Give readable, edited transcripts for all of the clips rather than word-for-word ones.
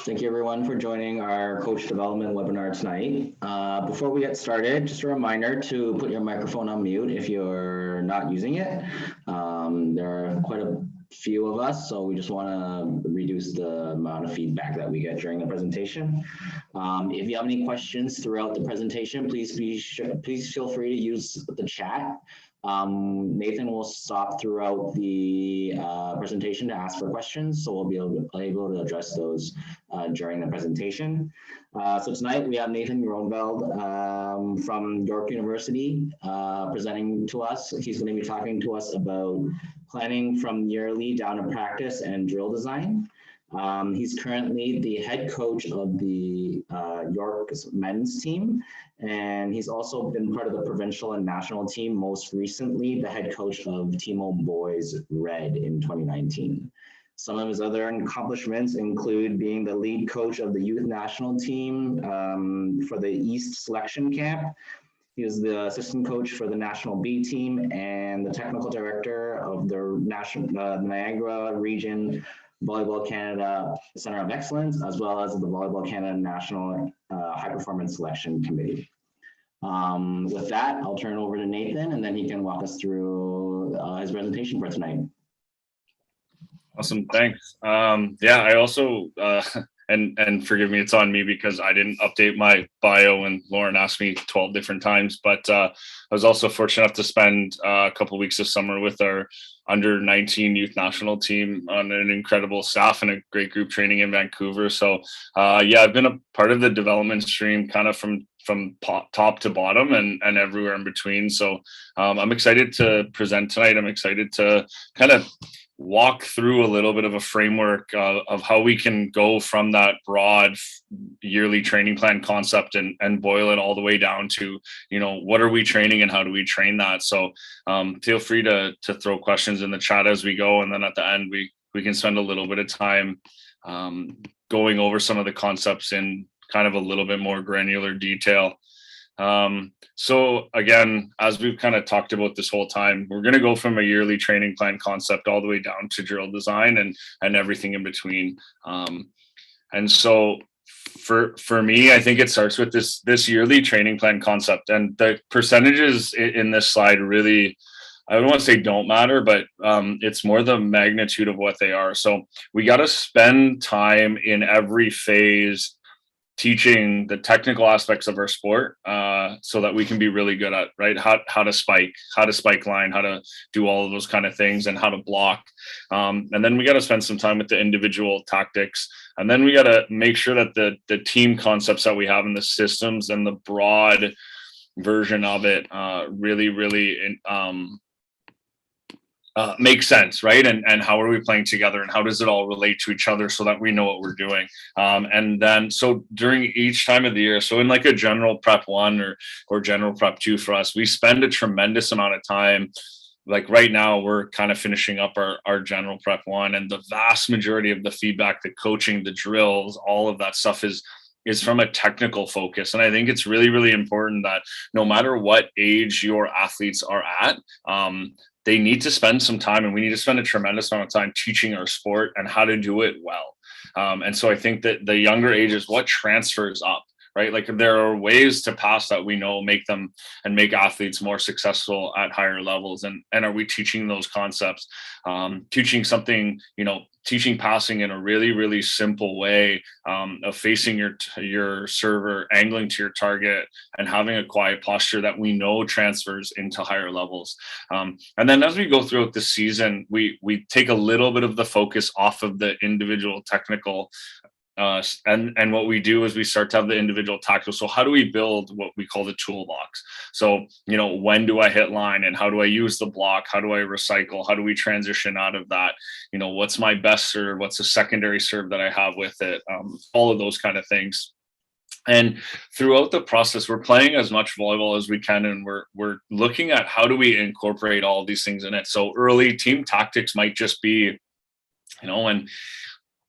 Thank you everyone for joining our coach development webinar tonight. Before we get started, just a reminder to put your microphone on mute if you're not using it. There are quite a few of us, so we just want to reduce the amount of feedback that we get during the presentation. If you have any questions throughout the presentation, please feel free to use the chat. Nathan will stop throughout the presentation to ask for questions, so we'll be able to address those during the presentation. So tonight we have Nathan Groenveld from York University presenting to us. He's going to be talking to us about planning from yearly down to practice and drill design. He's currently the head coach of the York men's team, and he's also been part of the provincial and national team, most recently the head coach of Timo Boys Red in 2019. Some of his other accomplishments include being the lead coach of the youth national team for the East Selection Camp. He was the assistant coach for the National B team and the technical director of the Niagara Region Volleyball Canada Center of Excellence, as well as the Volleyball Canada National High Performance Selection Committee. With that, I'll turn it over to Nathan, and then he can walk us through his presentation for tonight. Awesome, thanks. Yeah, I also, and forgive me, it's on me because I didn't update my bio and Lauren asked me 12 different times, but I was also fortunate enough to spend a couple of weeks of summer with our under 19 youth national team on an incredible staff and a great group training in Vancouver. So yeah, I've been a part of the development stream kind of from top to bottom and everywhere in between. So I'm excited to present tonight. I'm excited to kind of walk through a little bit of a framework of how we can go from that broad yearly training plan concept and boil it all the way down to, you know, what are we training and how do we train that? So feel free to throw questions in the chat as we go. And then at the end, we can spend a little bit of time going over some of the concepts in kind of a little bit more granular detail. So again, as we've kind of talked about this whole time, we're going to go from a yearly training plan concept all the way down to drill design and everything in between. And so for me, I think it starts with this yearly training plan concept, and the percentages in this slide really, I don't want to say don't matter, but it's more the magnitude of what they are. So we got to spend time in every phase teaching the technical aspects of our sport so that we can be really good at, right? How to spike line, how to do all of those kind of things and how to block. And then we got to spend some time with the individual tactics. And then we got to make sure that the team concepts that we have in the systems and the broad version of it really makes sense, right? And how are we playing together and how does it all relate to each other so that we know what we're doing? And then, so during each time of the year, so in like a general prep 1 or general prep 2 for us, we spend a tremendous amount of time. Like right now, we're kind of finishing up our general prep 1, and the vast majority of the feedback, the coaching, the drills, all of that stuff is from a technical focus. And I think it's really important that no matter what age your athletes are at, they need to spend some time, and we need to spend a tremendous amount of time teaching our sport and how to do it well. And so I think that the younger ages, what transfers up, right? Like there are ways to pass that we know make athletes more successful at higher levels. And are we teaching those concepts? Teaching something, you know, teaching passing in a really simple way of facing your server, angling to your target, and having a quiet posture that we know transfers into higher levels. And then as we go throughout the season, we take a little bit of the focus off of the individual technical. And what we do is we start to have the individual tactical. So how do we build what we call the toolbox? So, you know, when do I hit line and how do I use the block? How do I recycle? How do we transition out of that? You know, what's my best serve? What's the secondary serve that I have with it? All of those kind of things. And throughout the process, we're playing as much volleyball as we can, and we're looking at how do we incorporate all of these things in it. So early team tactics might just be, you know,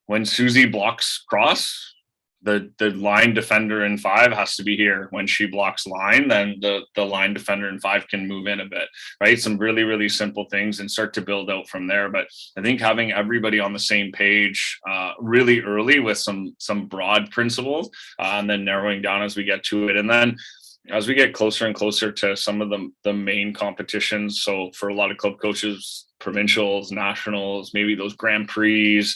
when Susie blocks cross, the line defender in 5 has to be here. When she blocks line, then the line defender in 5 can move in a bit, right? Some really, really simple things and start to build out from there. But I think having everybody on the same page really early with some broad principles, and then narrowing down as we get to it. And then as we get closer and closer to some of the main competitions, so for a lot of club coaches, provincials, nationals, maybe those Grand Prix,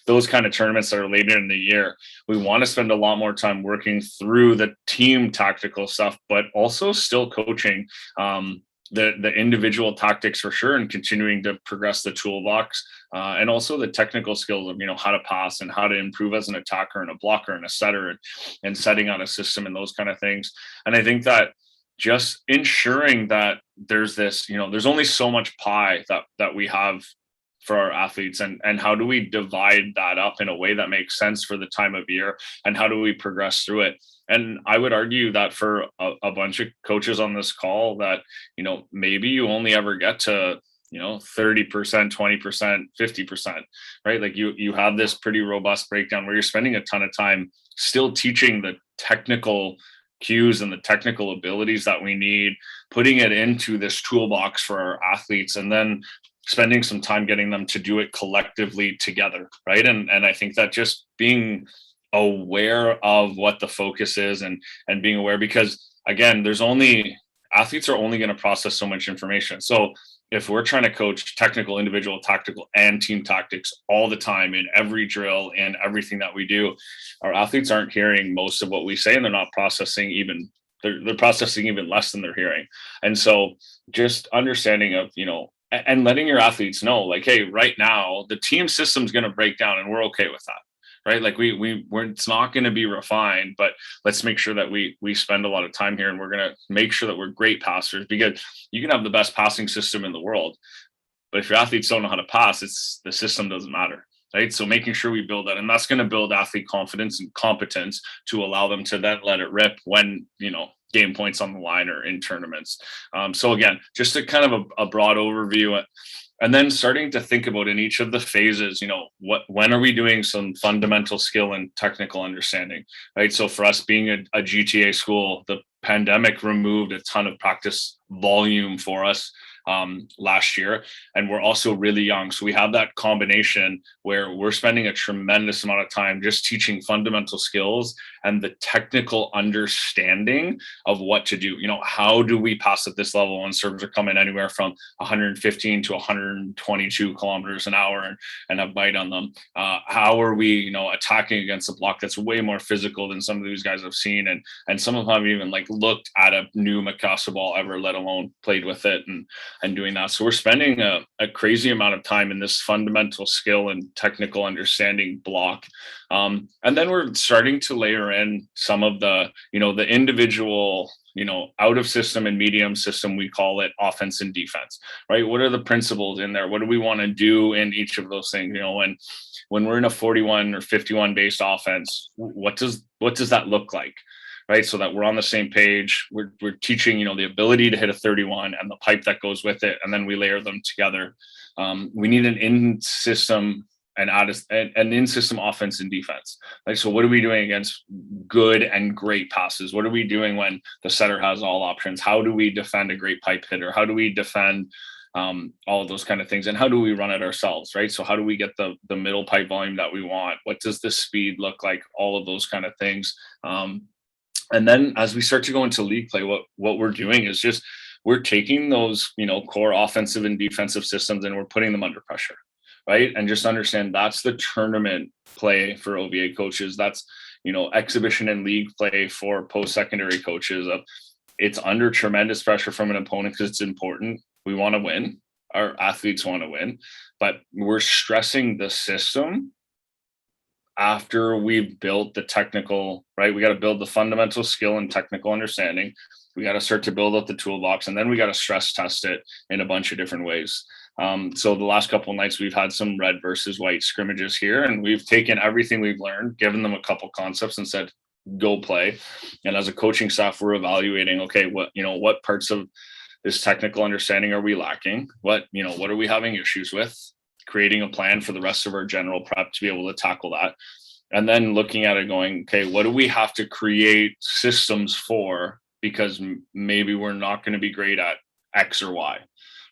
those kind of tournaments that are later in the year, we want to spend a lot more time working through the team tactical stuff, but also still coaching the individual tactics for sure, and continuing to progress the toolbox, and also the technical skills of, how to pass and how to improve as an attacker and a blocker and a setter, and setting out a system and those kind of things. And I think that just ensuring that there's this, there's only so much pie that we have for our athletes, and how do we divide that up in a way that makes sense for the time of year, and how do we progress through it. And I would argue that for a bunch of coaches on this call, that maybe you only ever get to 30%, 20%, 50%, right? Like you have this pretty robust breakdown where you're spending a ton of time still teaching the technical cues and the technical abilities that we need, putting it into this toolbox for our athletes, and then spending some time getting them to do it collectively together, right? And I think that just being aware of what the focus is, and being aware, because again, athletes are only going to process so much information. So if we're trying to coach technical, individual, tactical, and team tactics all the time in every drill and everything that we do, our athletes aren't hearing most of what we say, and they're not processing even, they're processing even less than they're hearing. And so just understanding of, and letting your athletes know, like, hey, right now the team system's going to break down, and we're okay with that. Right? Like it's not going to be refined, but let's make sure that we spend a lot of time here, and we're going to make sure that we're great passers, because you can have the best passing system in the world, but if your athletes don't know how to pass, the system doesn't matter. Right? So making sure we build that, and that's going to build athlete confidence and competence to allow them to then let it rip when, game points on the line or in tournaments. So again, just a kind of a broad overview. And then starting to think about in each of the phases, when are we doing some fundamental skill and technical understanding, right? So for us being a GTA school, the pandemic removed a ton of practice volume for us last year, and we're also really young. So we have that combination where we're spending a tremendous amount of time just teaching fundamental skills and the technical understanding of what to do. How do we pass at this level when serves are coming anywhere from 115 to 122 kilometers an hour and have bite on them? How are we, attacking against a block that's way more physical than some of these guys have seen, and some of them haven't even looked at a new Mikasa ball ever, let alone played with it and doing that. So we're spending a crazy amount of time in this fundamental skill and technical understanding block. And then we're starting to layer in some of the, the individual, out of system and medium system, we call it offense and defense, right? What are the principles in there? What do we want to do in each of those things? When we're in a 41 or 51 based offense, what does that look like? Right, so that we're on the same page. We're teaching, the ability to hit a 31 and the pipe that goes with it, and then we layer them together. We need an in-system and an in-system offense and defense. So what are we doing against good and great passes? What are we doing when the setter has all options? How do we defend a great pipe hitter? How do we defend all of those kind of things? And how do we run it ourselves, right? So how do we get the middle pipe volume that we want? What does the speed look like? All of those kind of things. And then as we start to go into league play, what we're doing is just we're taking those, core offensive and defensive systems, and we're putting them under pressure, right? And just understand that's the tournament play for OVA coaches. That's, exhibition and league play for post-secondary coaches. It's under tremendous pressure from an opponent because it's important. We want to win. Our athletes want to win, but we're stressing the system after we've built the technical, right? We got to build the fundamental skill and technical understanding. We got to start to build up the toolbox, and then we got to stress test it in a bunch of different ways. So the last couple of nights, we've had some red versus white scrimmages here, and we've taken everything we've learned, given them a couple concepts and said, go play. And as a coaching staff, we're evaluating, okay, what parts of this technical understanding are we lacking? What are we having issues with? Creating a plan for the rest of our general prep to be able to tackle that. and then looking at it going, okay, what do we have to create systems for? Because maybe we're not going to be great at X or Y,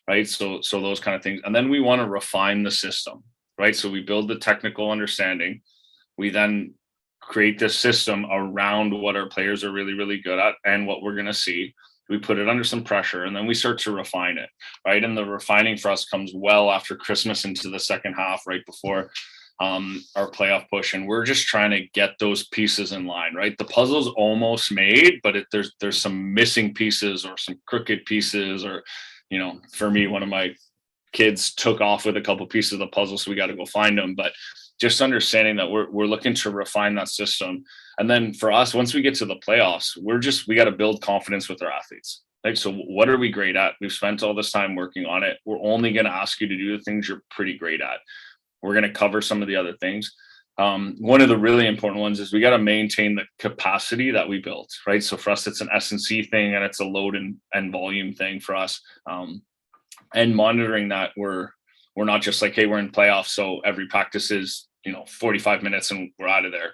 right? So those kind of things. And then we want to refine the system, right? So we build the technical understanding. We then create this system around what our players are really, really good at and what we're going to see. We put it under some pressure, and then we start to refine it, right? And the refining for us comes well after Christmas into the second half, right before our playoff push, and we're just trying to get those pieces in line, right? The puzzle's almost made, but there's some missing pieces or some crooked pieces, or for me, one of my kids took off with a couple pieces of the puzzle, so we got to go find them. But just understanding that we're looking to refine that system, and then for us, once we get to the playoffs, we got to build confidence with our athletes. Like, so what are we great at? We've spent all this time working on it. We're only going to ask you to do the things you're pretty great at. We're going to cover some of the other things. One of the really important ones is we got to maintain the capacity that we built, right? So for us, it's an S&C thing, and it's a load and volume thing for us. And monitoring that, we're not just like, hey, we're in playoffs, so every practice is 45 minutes and we're out of there.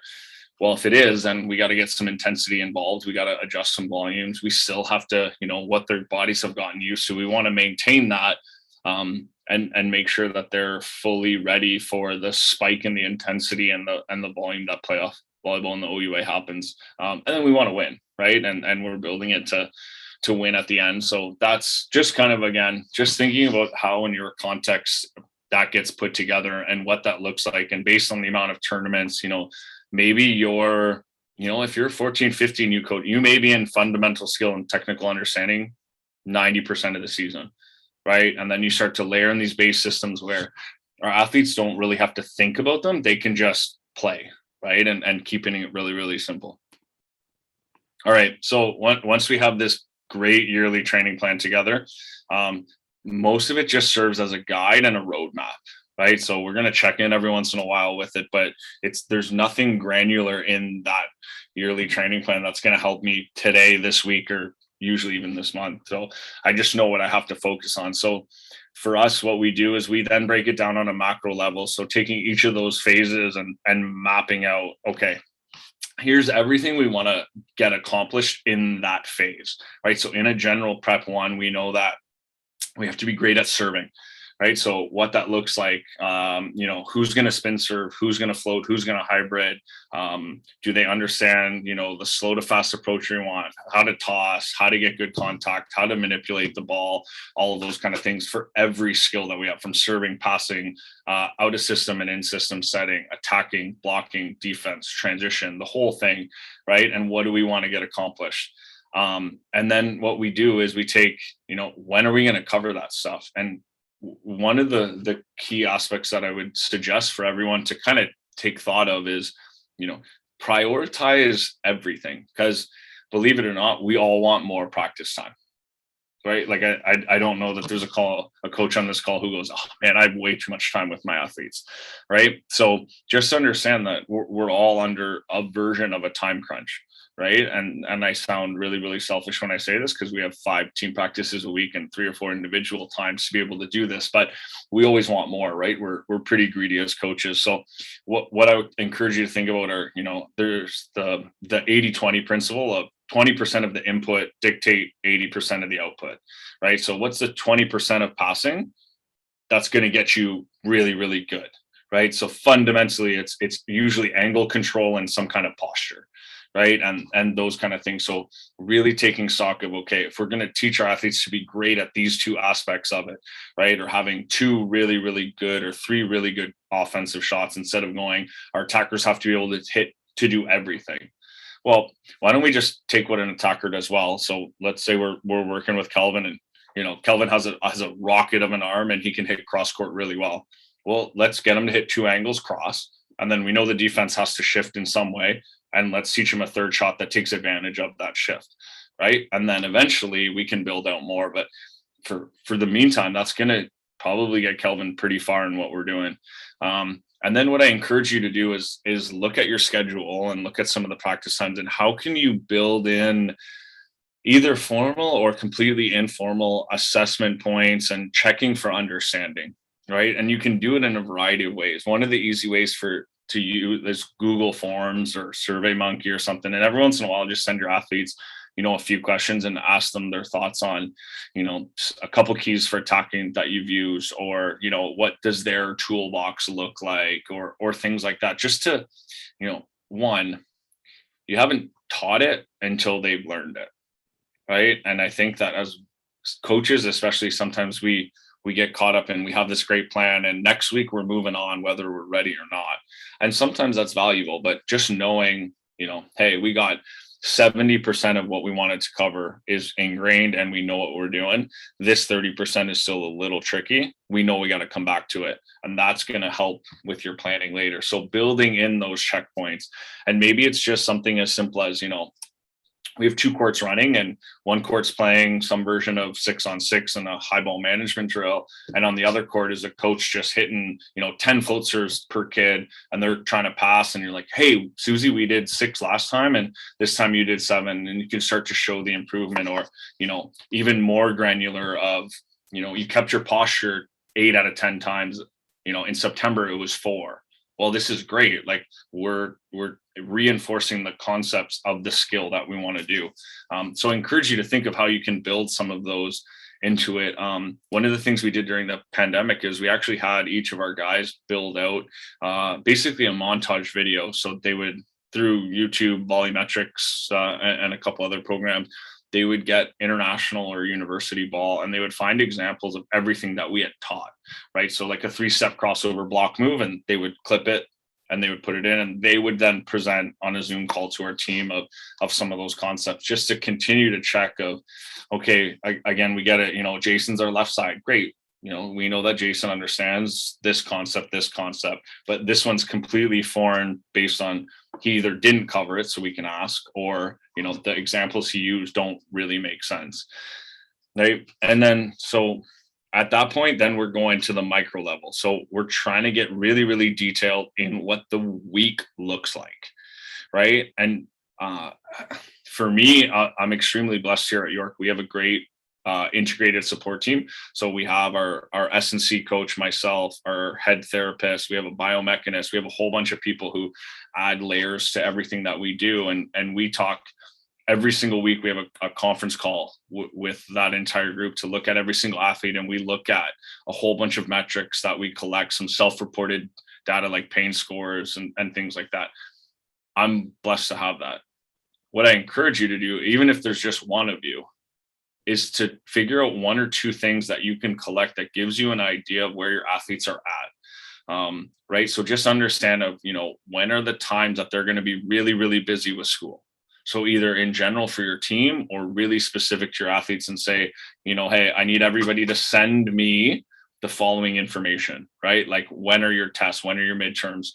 Well, if it is, then we got to get some intensity involved. We got to adjust some volumes. We still have to, what their bodies have gotten used to. We want to maintain that. And make sure that they're fully ready for the spike in the intensity and the volume that playoff volleyball in the OUA happens. And then we want to win, right? And we're building it to win at the end. So that's just kind of, again, just thinking about how in your context that gets put together and what that looks like. And based on the amount of tournaments, maybe you're, if you're 14, 15, you may be in fundamental skill and technical understanding 90% of the season. Right. And then you start to layer in these base systems where our athletes don't really have to think about them. They can just play. Right. And keeping it really, really simple. All right. So once we have this great yearly training plan together, most of it just serves as a guide and a roadmap. Right. So we're going to check in every once in a while with it, but there's nothing granular in that yearly training plan that's going to help me today, this week, or usually even this month. So I just know what I have to focus on. So for us, what we do is we then break it down on a macro level. So taking each of those phases and mapping out, okay, here's everything we want to get accomplished in that phase, right? So in a general prep one, we know that we have to be great at serving. Right. So what that looks like, who's going to spin serve, who's going to float, who's going to hybrid. Do they understand, the slow to fast approach we want, how to toss, how to get good contact, how to manipulate the ball, all of those kind of things for every skill that we have, from serving, passing, out of system and in system setting, attacking, blocking, defense, transition, the whole thing. Right. And what do we want to get accomplished? And then what we do is we take, when are we going to cover that stuff? And one of the key aspects that I would suggest for everyone to kind of take thought of is, prioritize everything, because believe it or not, we all want more practice time, right? Like I don't know that there's a coach on this call who goes, oh man, I have way too much time with my athletes, right? So just understand that we're all under a version of a time crunch. Right. And I sound really, really selfish when I say this, because we have 5 team practices a week and 3 or 4 individual times to be able to do this, but we always want more, right? We're pretty greedy as coaches. So what I would encourage you to think about are, there's the 80-20 principle of 20% of the input dictate 80% of the output, right? So what's the 20% of passing that's going to get you really, really good, right? So fundamentally, it's usually angle control and some kind of posture. Right. And those kind of things. So really taking stock of, okay, if we're going to teach our athletes to be great at these 2 aspects of it, right, or having 2 really, really good or 3 really good offensive shots, instead of going, our attackers have to be able to hit to do everything. Well, why don't we just take what an attacker does well? So let's say we're working with Kelvin, and Kelvin has a rocket of an arm and he can hit cross court really well. Well, let's get him to hit 2 angles cross, and then we know the defense has to shift in some way. And let's teach them a third shot that takes advantage of that shift, right? And then eventually we can build out more. But for the meantime, that's going to probably get Kelvin pretty far in what we're doing. And then what I encourage you to do is look at your schedule and look at some of the practice times, and how can you build in either formal or completely informal assessment points and checking for understanding, right? And you can do it in a variety of ways. One of the easy ways for to use this Google Forms or SurveyMonkey or something, and every once in a while just send your athletes, a few questions and ask them their thoughts on, a couple keys for attacking that you've used, or what does their toolbox look like, or things like that, just to, one, you haven't taught it until they've learned it, right? And I think that as coaches, especially, sometimes we get caught up and we have this great plan and next week we're moving on whether we're ready or not. And sometimes that's valuable, but just knowing, hey, we got 70% of what we wanted to cover is ingrained and we know what we're doing. This 30% is still a little tricky. We know we got to come back to it. And that's going to help with your planning later. So building in those checkpoints, and maybe it's just something as simple as, we have 2 courts running and one court's playing some version of 6-on-6 and a high ball management drill. And on the other court is a coach just hitting, 10 float serves per kid, and they're trying to pass. And you're like, hey, Susie, we did 6 last time, and this time you did 7. And you can start to show the improvement, or, even more granular of, you kept your posture 8 out of 10 times, in September it was 4. Well, this is great. Like we're reinforcing the concepts of the skill that we want to do. So I encourage you to think of how you can build some of those into it. One of the things we did during the pandemic is we actually had each of our guys build out basically a montage video. So they would, through YouTube, Volumetrics, and a couple other programs, they would get international or university ball and they would find examples of everything that we had taught, right? So like a 3-step crossover block move, and they would clip it and they would put it in, and they would then present on a Zoom call to our team of some of those concepts, just to continue to check of, okay, again, we get it, Jason's our left side. Great. We know that Jason understands this concept, but this one's completely foreign based on he either didn't cover it, so we can ask, or, the examples he used don't really make sense. Right. And then, so at that point, then we're going to the micro level. So we're trying to get really, really detailed in what the week looks like. Right. And for me, I'm extremely blessed here at York. We have a great integrated support team. So we have our S&C coach, myself, our head therapist, we have a biomechanist, we have a whole bunch of people who add layers to everything that we do. And we talk every single week. We have a conference call with that entire group to look at every single athlete. And we look at a whole bunch of metrics that we collect, some self-reported data like pain scores and things like that. I'm blessed to have that. What I encourage you to do, even if there's just one of you, is to figure out 1 or 2 things that you can collect that gives you an idea of where your athletes are at. Right. So just understand of, when are the times that they're going to be really, really busy with school. So either in general for your team or really specific to your athletes, and say, hey, I need everybody to send me the following information, right? Like, when are your tests? When are your midterms?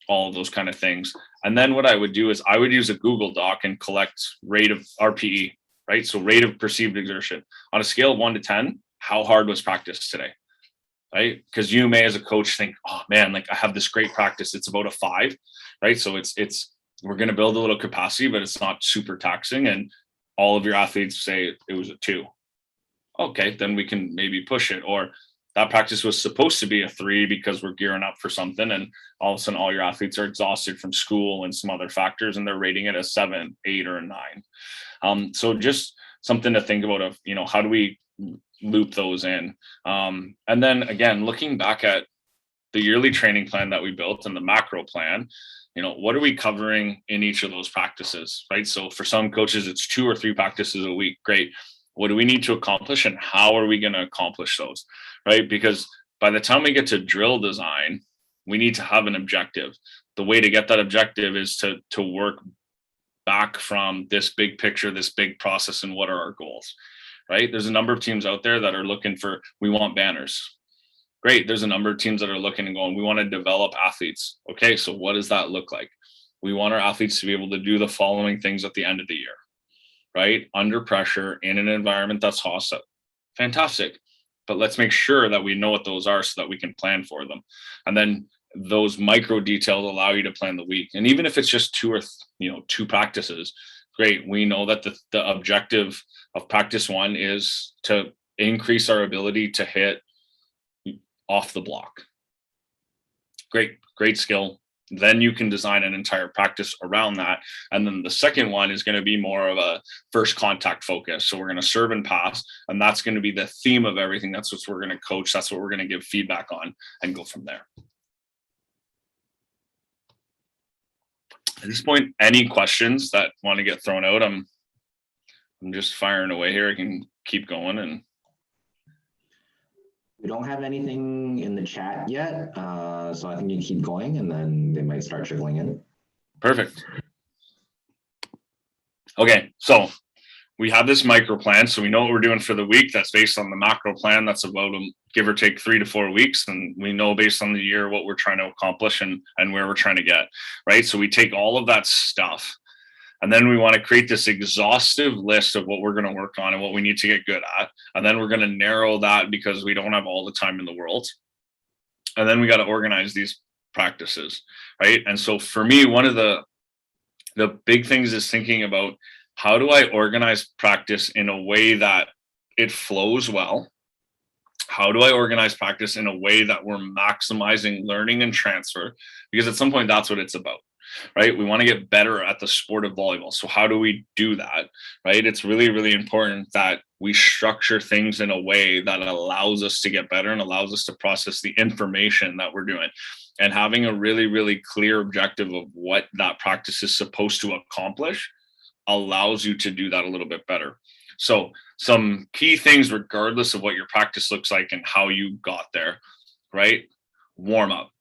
All of those kind of things. And then what I would do is I would use a Google Doc and collect rate of RPE, right? So rate of perceived exertion on a scale of 1 to 10, how hard was practice today? Right? Because you may, as a coach, think, oh man, like I have this great practice. It's about a 5, right? So we're going to build a little capacity, but it's not super taxing. And all of your athletes say it was a 2. Okay, then we can maybe push it. Or that practice was supposed to be a 3 because we're gearing up for something. And all of a sudden all your athletes are exhausted from school and some other factors, and they're rating it a 7, 8, or a 9. So just something to think about of, how do we loop those in? And then again, looking back at the yearly training plan that we built and the macro plan, what are we covering in each of those practices, right? So for some coaches, it's 2 or 3 practices a week. Great. What do we need to accomplish, and how are we going to accomplish those, right? Because by the time we get to drill design, we need to have an objective. The way to get that objective is to work back from this big picture, this big process, and what are our goals, right? There's a number of teams out there that are looking for, we want banners. Great. There's a number of teams that are looking and going, we want to develop athletes. Okay, so what does that look like? We want our athletes to be able to do the following things at the end of the year, right? Under pressure, in an environment that's hostile. Fantastic. But let's make sure that we know what those are so that we can plan for them. And then those micro details allow you to plan the week. And even if it's just 2 practices, great. We know that the objective of practice 1 is to increase our ability to hit off the block. Great skill. Then you can design an entire practice around that. And then the second one is going to be more of a first contact focus. So we're going to serve and pass, and that's going to be the theme of everything. That's what we're going to coach. That's what we're going to give feedback on and go from there. At this point, any questions that want to get thrown out? I'm just firing away here. I can keep going. And we don't have anything in the chat yet, so I think you keep going, and then they might start trickling in. Perfect. Okay, so we have this micro plan, so we know what we're doing for the week. That's based on the macro plan. That's about give or take 3 to 4 weeks, and we know based on the year what we're trying to accomplish and where we're trying to get, right? So we take all of that stuff, and then we want to create this exhaustive list of what we're going to work on and what we need to get good at. And then we're going to narrow that because we don't have all the time in the world. And then we got to organize these practices, right? And so for me, one of the big things is thinking about, how do I organize practice in a way that it flows well? How do I organize practice in a way that we're maximizing learning and transfer? Because at some point, that's what it's about, right? We want to get better at the sport of volleyball. So how do we do that, right? It's really, really important that we structure things in a way that allows us to get better and allows us to process the information that we're doing. And having a really, really clear objective of what that practice is supposed to accomplish allows you to do that a little bit better. So some key things, regardless of what your practice looks like and how you got there, right? Warm up.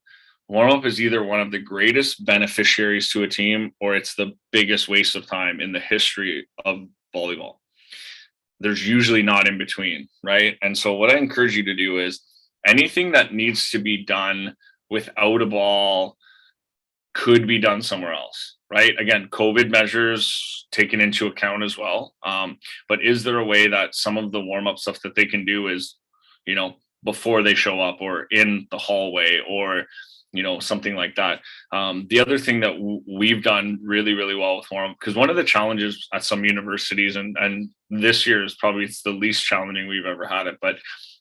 Warm up is either one of the greatest beneficiaries to a team, or it's the biggest waste of time in the history of volleyball. There's usually not in between, right? And so what I encourage you to do is anything that needs to be done without a ball could be done somewhere else, right? Again, COVID measures taken into account as well. But is there a way that some of the warm-up stuff that they can do is, before they show up, or in the hallway, or, something like that. The other thing that we've done really, really well with warm-up, because one of the challenges at some universities, and this year is probably it's the least challenging we've ever had it, but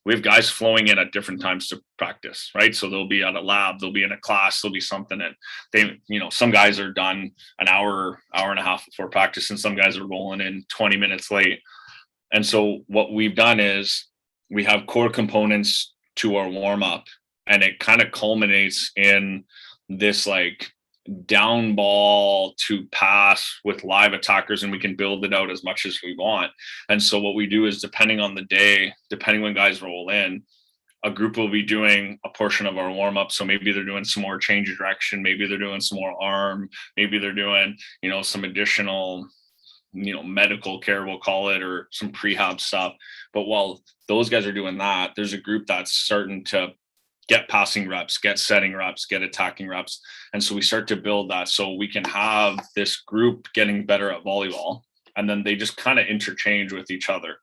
we have guys flowing in at different times to practice, right? So they'll be at a lab, they'll be in a class, there'll be something, and they, some guys are done an hour and a half before practice, and some guys are rolling in 20 minutes late. And so what we've done is we have core components to our warm up, and it kind of culminates in this like down ball to pass with live attackers, and we can build it out as much as we want. And so what we do is, depending on the day, depending when guys roll in, a group will be doing a portion of our warm-up. So maybe they're doing some more change of direction, maybe they're doing some more arm, maybe they're doing some additional medical care, we'll call it, or some prehab stuff. But while those guys are doing that, there's a group that's starting to get passing reps, get setting reps, get attacking reps. And so we start to build that so we can have this group getting better at volleyball, and then they just kind of interchange with each other,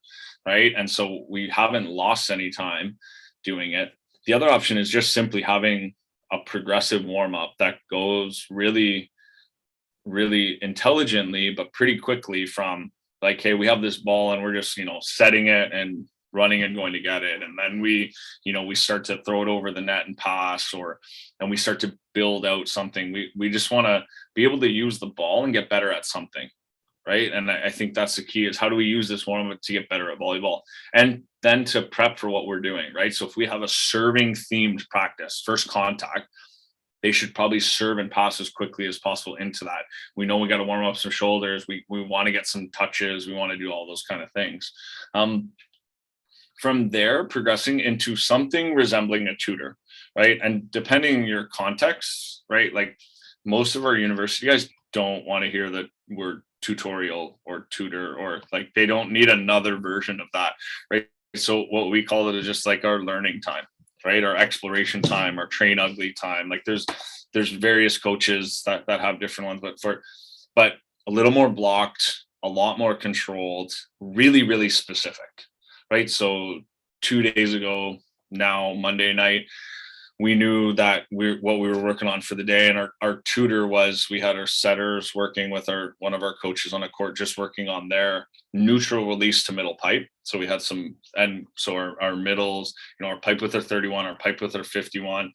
right? And so we haven't lost any time doing it. The other option is just simply having a progressive warm-up that goes really, really intelligently, but pretty quickly, from like, hey, we have this ball and we're just, setting it and running and going to get it, and then we start to throw it over the net and pass, and we start to build out something. We just want to be able to use the ball and get better at something, right? And I think that's the key, is how do we use this warm-up to get better at volleyball, and then to prep for what we're doing, right? So if we have a serving themed practice, first contact, they should probably serve and pass as quickly as possible into that. We know we got to warm up some shoulders, we want to get some touches, we want to do all those kind of things. From there, progressing into something resembling a tutor, right? And depending on your context, right? Like most of our university guys don't want to hear the word tutorial or tutor, or like they don't need another version of that, right? So what we call it is just like our learning time, right? Our exploration time, our train ugly time. Like there's various coaches that have different ones, but a little more blocked, a lot more controlled, really, really specific. Right. So 2 days ago, now Monday night, we knew that what we were working on for the day. And our tutor was, we had our setters working with one of our coaches on a court, just working on their neutral release to middle pipe. So we had some, and so our middles, our pipe with our 31, our pipe with our 51.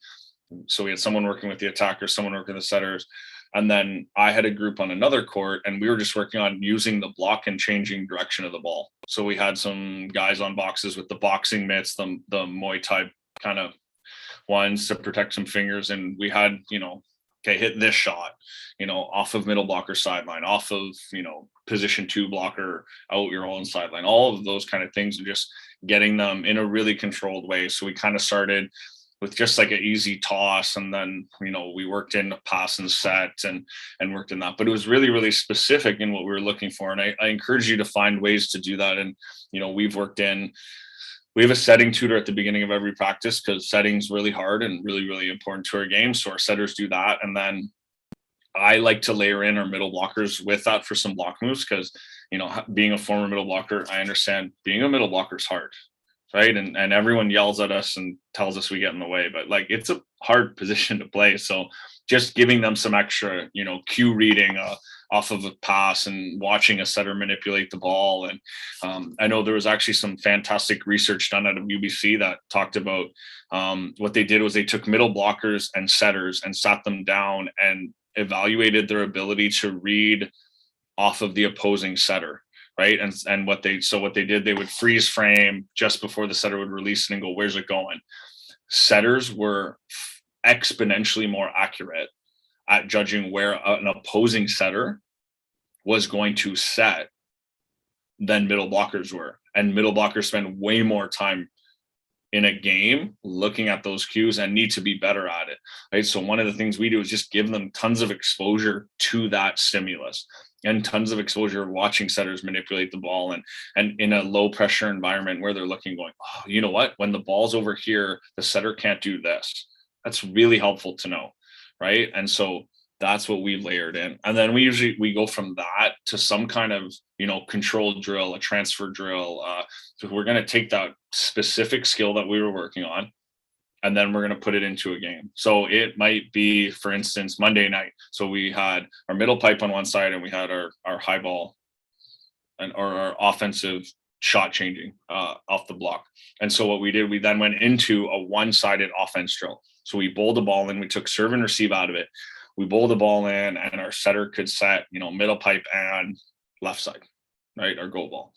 So we had someone working with the attackers, someone working with the setters. And then I had a group on another court, and we were just working on using the block and changing direction of the ball. So we had some guys on boxes with the boxing mitts, the Muay Thai kind of ones to protect some fingers. And we had, okay, hit this shot, off of middle blocker sideline, off of, position 2 blocker out your own sideline, all of those kind of things, and just getting them in a really controlled way. So we kind of started with just like an easy toss, and then we worked in pass and set and worked in that. But it was really, really specific in what we were looking for, and I encourage you to find ways to do that. And we have a setting tutor at the beginning of every practice, because setting's really hard and really, really important to our game. So our setters do that, and then I like to layer in our middle blockers with that for some block moves, because being a former middle blocker, I understand being a middle blocker is hard. Right. And everyone yells at us and tells us we get in the way, but like, it's a hard position to play. So just giving them some extra, cue reading off of a pass and watching a setter manipulate the ball. And I know there was actually some fantastic research done out of UBC that talked about what they did was they took middle blockers and setters and sat them down and evaluated their ability to read off of the opposing setter. Right. And what they did, they would freeze frame just before the setter would release it and go, where's it going? Setters were exponentially more accurate at judging where an opposing setter was going to set than middle blockers were. And middle blockers spend way more time in a game looking at those cues and need to be better at it. Right. So one of the things we do is just give them tons of exposure to that stimulus, and tons of exposure of watching setters manipulate the ball, and in a low pressure environment where they're looking, going, oh, you know what, when the ball's over here, the setter can't do this. That's really helpful to know. Right. And so that's what we've layered in. And then we go from that to some kind of, controlled drill, a transfer drill. So we're going to take that specific skill that we were working on, and then we're going to put it into a game. So it might be, for instance, Monday night. So we had our middle pipe on one side, and we had our high ball or our offensive shot changing off the block. And so what we did, we then went into a one-sided offense drill. So we bowled the ball in, we took serve and receive out of it. We bowled the ball in, and our setter could set, middle pipe and left side, right, our goal ball.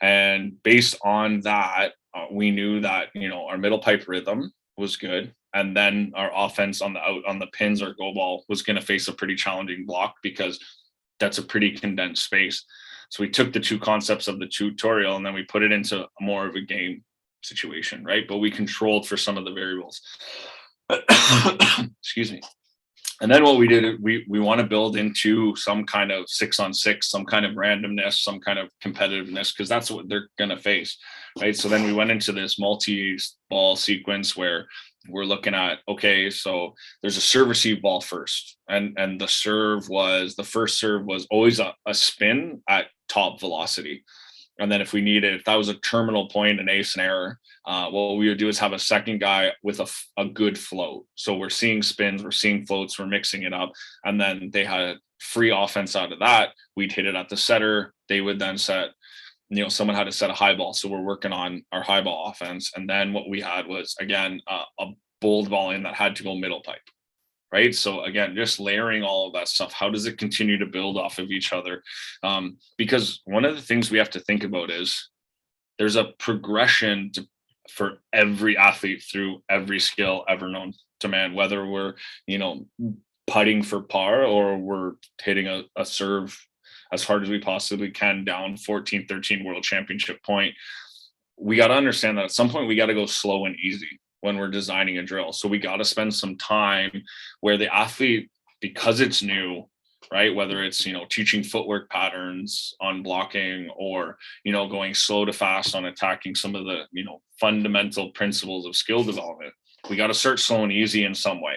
And based on that, we knew that, our middle pipe rhythm was good. And then our offense on the pins or goal ball was going to face a pretty challenging block, because that's a pretty condensed space. So we took the two concepts of the tutorial, and then we put it into more of a game situation, right? But we controlled for some of the variables. Excuse me. And then what we did, we want to build into some kind of 6-on-6, some kind of randomness, some kind of competitiveness, because that's what they're going to face, right? So then we went into this multi-ball sequence where we're looking at, okay, so there's a serve receive ball first. And the first serve was always a spin at top velocity. And then if that was a terminal point, an ace and error, what we would do is have a second guy with a good float. So we're seeing spins, we're seeing floats, we're mixing it up. And then they had free offense out of that. We'd hit it at the setter. They would then set, someone had to set a high ball. So we're working on our high ball offense. And then what we had was, again, a bowled ball in that had to go middle pipe. Right. So again, just layering all of that stuff. How does it continue to build off of each other? Because one of the things we have to think about is there's a progression for every athlete through every skill ever known to man, whether we're, putting for par or we're hitting a serve as hard as we possibly can down 14-13 world championship point. We got to understand that at some point we got to go slow and easy when we're designing a drill. So we got to spend some time where the athlete, because it's new, right? Whether it's, teaching footwork patterns on blocking, or, going slow to fast on attacking, some of the, fundamental principles of skill development. We got to start slow and easy in some way.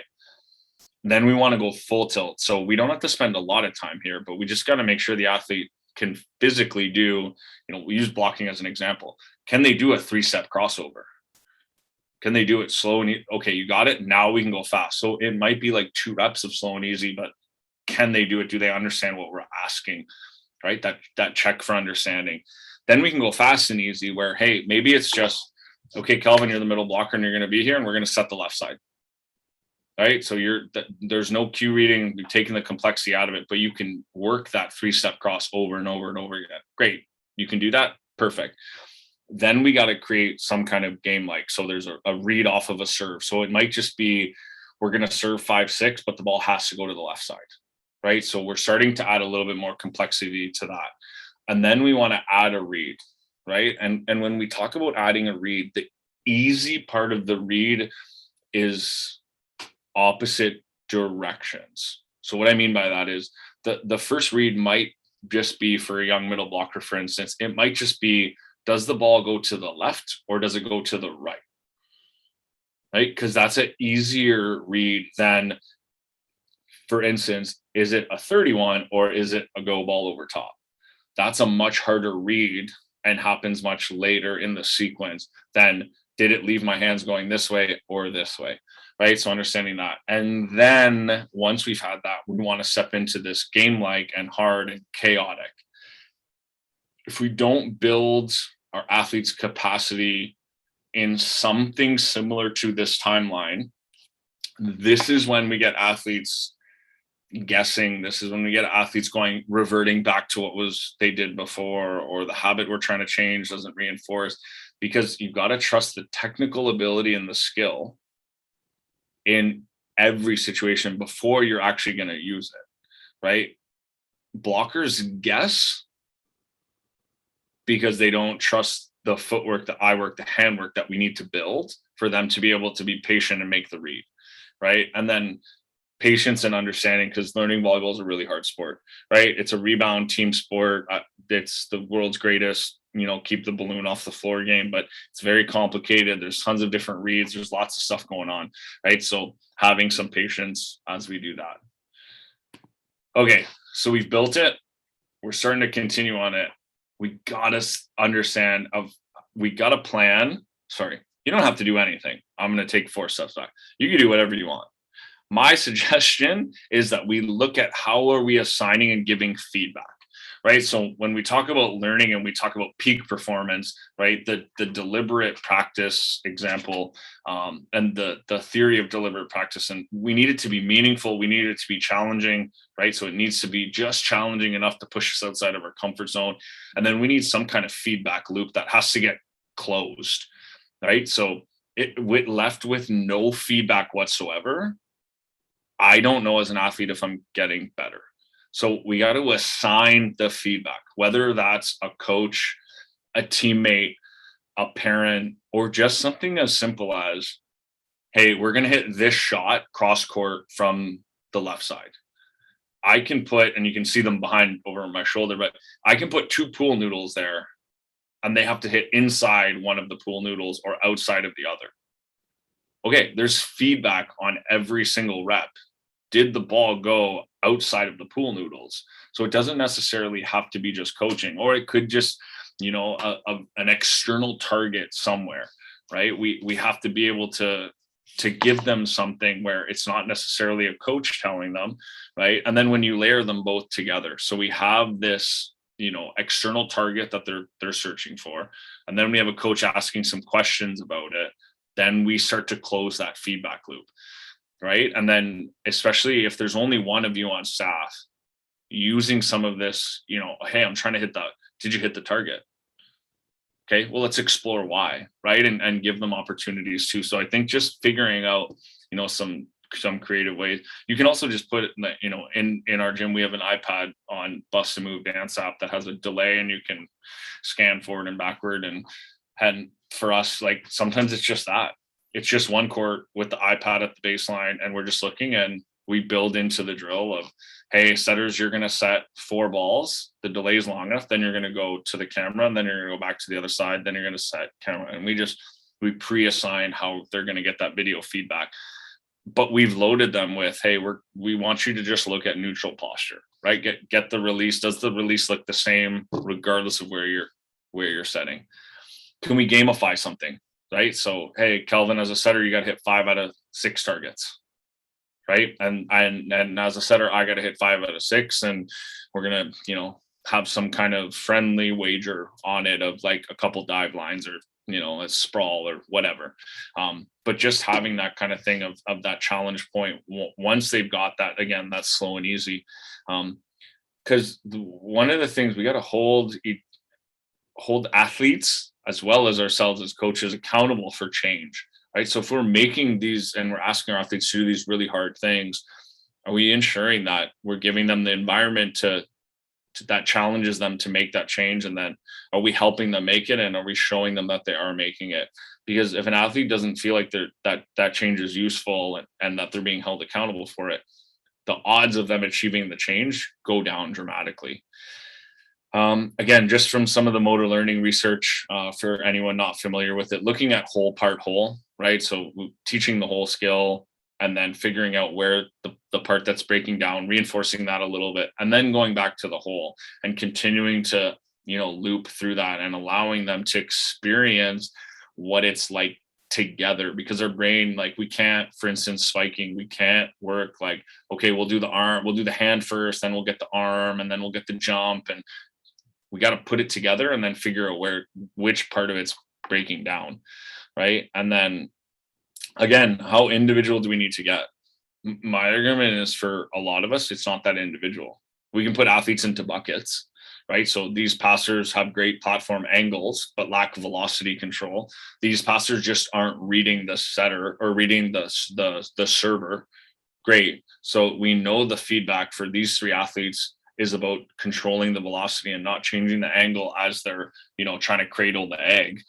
Then we want to go full tilt. So we don't have to spend a lot of time here, but we just got to make sure the athlete can physically do, we use blocking as an example. Can they do a 3-step crossover? Can they do it slow and okay, you got it. Now we can go fast. So it might be like 2 reps of slow and easy, but can they do it? Do they understand what we're asking? Right? That check for understanding. Then we can go fast and easy where, hey, maybe it's just, okay, Kelvin, you're the middle blocker and you're going to be here and we're going to set the left side. right? So there's no cue reading, you're taking the complexity out of it, but you can work that 3-step cross over and over and over again. Great. You can do that. Perfect. Then we got to create some kind of game like, so there's a read off of a serve. So it might just be, we're going to serve 5-6, but the ball has to go to the left side, right? So we're starting to add a little bit more complexity to that. And then we want to add a read, right? And when we talk about adding a read, the easy part of the read is opposite directions. So what I mean by that is the first read might just be, for a young middle blocker, for instance, it might just be, does the ball go to the left or does it go to the right? Right? Because that's an easier read than, for instance, is it a 31 or is it a go ball over top? That's a much harder read and happens much later in the sequence than, did it leave my hands going this way or this way? Right? So understanding that. And then once we've had that, we want to step into this game-like and hard and chaotic. If we don't build our athletes' capacity in something similar to this timeline, this is when we get athletes guessing. This is when we get athletes reverting back to what they did before, or the habit we're trying to change doesn't reinforce, because you've got to trust the technical ability and the skill in every situation before you're actually going to use it, right? Blockers guess because they don't trust the footwork, the eye work, the handwork that we need to build for them to be able to be patient and make the read, right? And then patience and understanding, because learning volleyball is a really hard sport, right? It's a rebound team sport. It's the world's greatest, keep the balloon off the floor game, but it's very complicated. There's tons of different reads. There's lots of stuff going on, right? So having some patience as we do that. Okay, so we've built it. We're starting to continue on it. We got to understand we got to plan. Sorry, you don't have to do anything. I'm going to take 4 steps back. You can do whatever you want. My suggestion is that we look at how are we assigning and giving feedback, right? So when we talk about learning and we talk about peak performance, right, the deliberate practice example, and the theory of deliberate practice, and we need it to be meaningful. We need it to be challenging, right? So it needs to be just challenging enough to push us outside of our comfort zone. And then we need some kind of feedback loop that has to get closed, right? So left with no feedback whatsoever, I don't know as an athlete if I'm getting better. So we got to assign the feedback, whether that's a coach, a teammate, a parent, or just something as simple as, hey, we're going to hit this shot cross court from the left side. I can put, and you can see them behind over my shoulder, but I can put 2 pool noodles there and they have to hit inside one of the pool noodles or outside of the other. Okay, there's feedback on every single rep. Did the ball go outside of the pool noodles? So it doesn't necessarily have to be just coaching, or it could just, an external target somewhere, right? We have to be able to give them something where it's not necessarily a coach telling them, right? And then when you layer them both together, so we have this, external target that they're searching for, and then we have a coach asking some questions about it, then we start to close that feedback loop. Right. And then especially if there's only one of you on staff, using some of this, hey, I'm trying to did you hit the target? Okay, well, let's explore why, right? And give them opportunities too. So I think just figuring out, some creative ways. You can also just put it in our gym, we have an iPad on Bust and Move Dance app that has a delay and you can scan forward and backward. And for us, like sometimes it's just that. It's just one court with the iPad at the baseline, and we're just looking, and we build into the drill of, hey, setters, you're going to set 4 balls. The delay is long enough. Then you're going to go to the camera, and then you're going to go back to the other side. Then you're going to set camera. And we pre-assign how they're going to get that video feedback. But we've loaded them with, hey, we want you to just look at neutral posture, right? Get the release. Does the release look the same regardless of where you're setting? Can we gamify something? Right. So, hey, Kelvin, as a setter, you got to hit 5 out of 6 targets. Right. And as a setter, I got to hit 5 out of 6. And we're going to, have some kind of friendly wager on it of like a couple dive lines or a sprawl or whatever. But just having that kind of thing of that challenge point, once they've got that, again, that's slow and easy. Because one of the things we got to hold athletes as well as ourselves as coaches accountable for change, right? So if we're making these and we're asking our athletes to do these really hard things, are we ensuring that we're giving them the environment that challenges them to make that change? And then are we helping them make it? And are we showing them that they are making it? Because if an athlete doesn't feel like that change is useful and that they're being held accountable for it, the odds of them achieving the change go down dramatically. Again, just from some of the motor learning research, for anyone not familiar with it, looking at whole part whole, right? So teaching the whole skill and then figuring out where the part that's breaking down, reinforcing that a little bit, and then going back to the whole and continuing to, loop through that and allowing them to experience what it's like together. Because our brain, like, we can't, for instance, spiking, we can't work like, okay, we'll do the arm, we'll do the hand first, then we'll get the arm, and then we'll get the jump, and we got to put it together and then figure out which part of it's breaking down, right? And then again, how individual do we need to get? My argument is, for a lot of us, it's not that individual. We can put athletes into buckets, right? So these passers have great platform angles, but lack velocity control. These passers just aren't reading the setter or reading the server. Great. So we know the feedback for these three athletes is about controlling the velocity and not changing the angle as they're, trying to cradle the egg.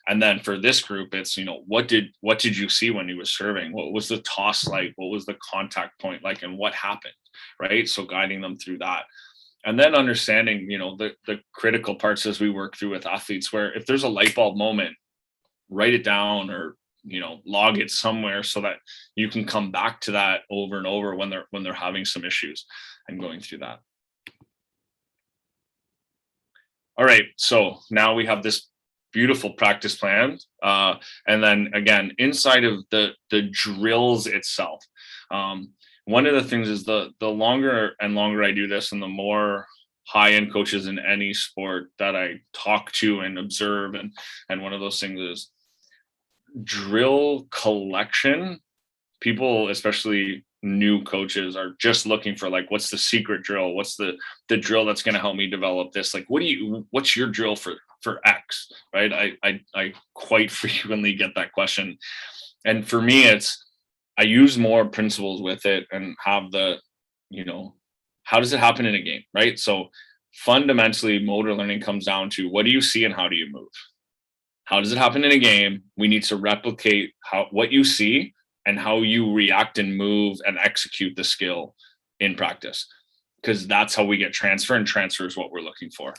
And then for this group, it's, what did you see when he was serving? What was the toss like? What was the contact point like? And what happened, right? So guiding them through that. And then understanding, the critical parts as we work through with athletes, where if there's a light bulb moment, write it down or, log it somewhere so that you can come back to that over and over when they're having some issues and going through that. All right, so now we have this beautiful practice plan. And then again, inside of the drills itself, one of the things is the longer and longer I do this, and the more high-end coaches in any sport that I talk to and observe, and one of those things is drill collection. People, especially new coaches, are just looking for, like, what's the secret drill? What's the drill that's going to help me develop this? Like, what's your drill for X, right? I quite frequently get that question. And for me, it's, I use more principles with it and have the, how does it happen in a game, right? So fundamentally, motor learning comes down to, what do you see and how do you move? How does it happen in a game? We need to replicate what you see and how you react and move and execute the skill in practice, because that's how we get transfer, and transfer is what we're looking for,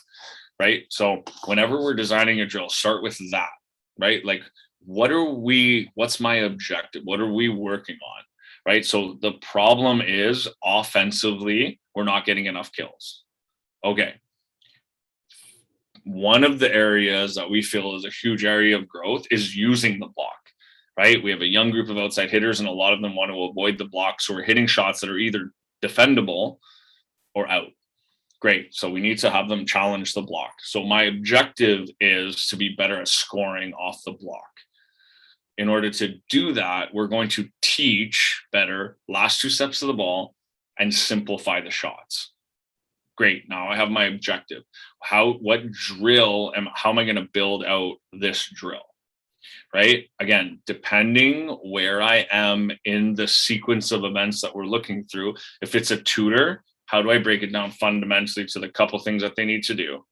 right? So whenever we're designing a drill, start with that, right? Like, what's my objective? What are we working on, right? So the problem is, offensively, we're not getting enough kills. Okay. One of the areas that we feel is a huge area of growth is using the block, right? We have a young group of outside hitters, and a lot of them want to avoid the block. So we're hitting shots that are either defendable or out. Great. So we need to have them challenge the block. So my objective is to be better at scoring off the block. In order to do that, we're going to teach better last two steps of the ball and simplify the shots. Great. Now I have my objective. What drill how am I going to build out this drill? Right? Again, depending where I am in the sequence of events that we're looking through, if it's a tutor, how do I break it down fundamentally to the couple things that they need to do?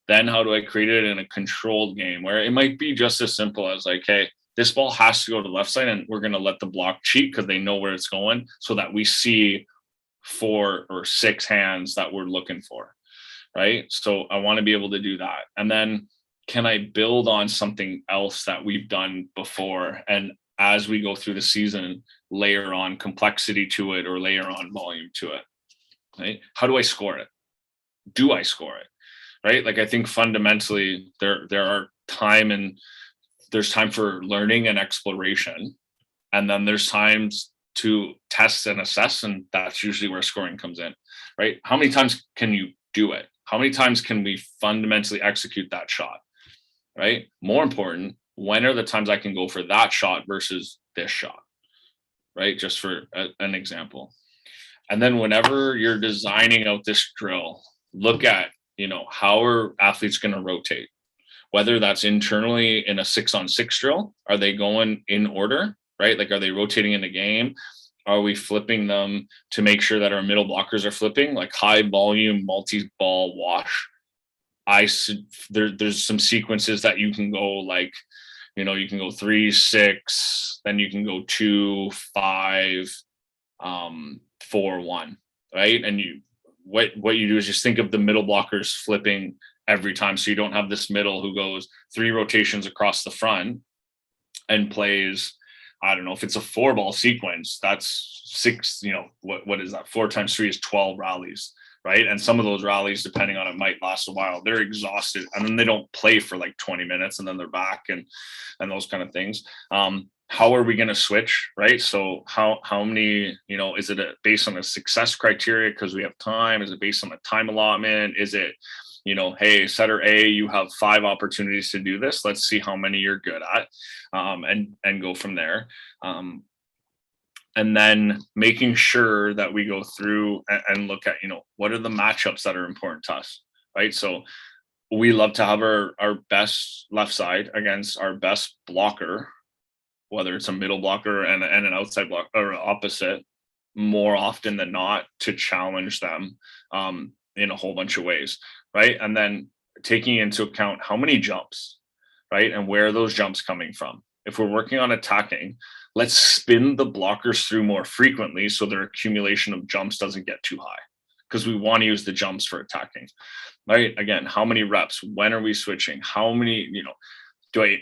Then how do I create it in a controlled game where it might be just as simple as, like, hey, this ball has to go to the left side, and we're going to let the block cheat because they know where it's going, so that we see 4 or 6 hands that we're looking for, right? So I want to be able to do that. And then, can I build on something else that we've done before? And as we go through the season, layer on complexity to it or layer on volume to it, right? How do I score it? Do I score it? Right? Like, I think fundamentally there are there's time for learning and exploration. And then there's times to test and assess. And that's usually where scoring comes in, right? How many times can you do it? How many times can we fundamentally execute that shot? right? More important, when are the times I can go for that shot versus this shot, right? Just for an example. And then whenever you're designing out this drill, look at, how are athletes going to rotate? Whether that's internally in a 6-on-6 drill, are they going in order, right? Like, are they rotating in the game? Are we flipping them to make sure that our middle blockers are flipping, like high volume, multi-ball wash? There's some sequences that you can go like, you can go 3, 6, then you can go 2, 5, 4, 1, right? And what you do is just think of the middle blockers flipping every time, so you don't have this middle who goes 3 rotations across the front and plays, I don't know, if it's a 4-ball sequence, that's 6, what is that? 4 times 3 is 12 rallies, right? And some of those rallies, depending on it, might last a while. They're exhausted, and then they don't play for like 20 minutes, and then they're back, and those kind of things. How are we going to switch, right? So how many, is it based on a success criteria because we have time? Is it based on a time allotment? Is it, hey, setter A, you have 5 opportunities to do this. Let's see how many you're good at, and go from there. And then making sure that we go through and look at, what are the matchups that are important to us, right? So we love to have our best left side against our best blocker, whether it's a middle blocker and an outside block or opposite, more often than not, to challenge them in a whole bunch of ways, right? And then taking into account how many jumps, right? And where are those jumps coming from? If we're working on attacking, let's spin the blockers through more frequently so their accumulation of jumps doesn't get too high, because we want to use the jumps for attacking, right? Again, how many reps? When are we switching? How many,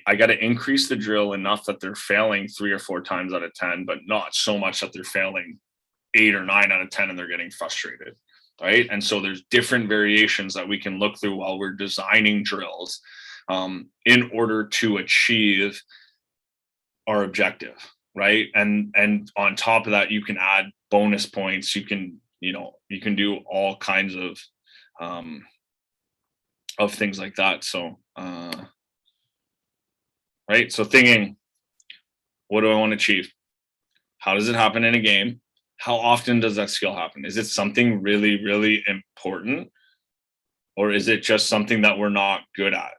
I got to increase the drill enough that they're failing 3 or 4 times out of 10, but not so much that they're failing 8 or 9 out of 10 and they're getting frustrated, right? And so there's different variations that we can look through while we're designing drills in order to achieve our objective, right? And on top of that, you can add bonus points. You can do all kinds of things like that. So right. So thinking, what do I want to achieve? How does it happen in a game? How often does that skill happen? Is it something really, really important? Or is it just something that we're not good at?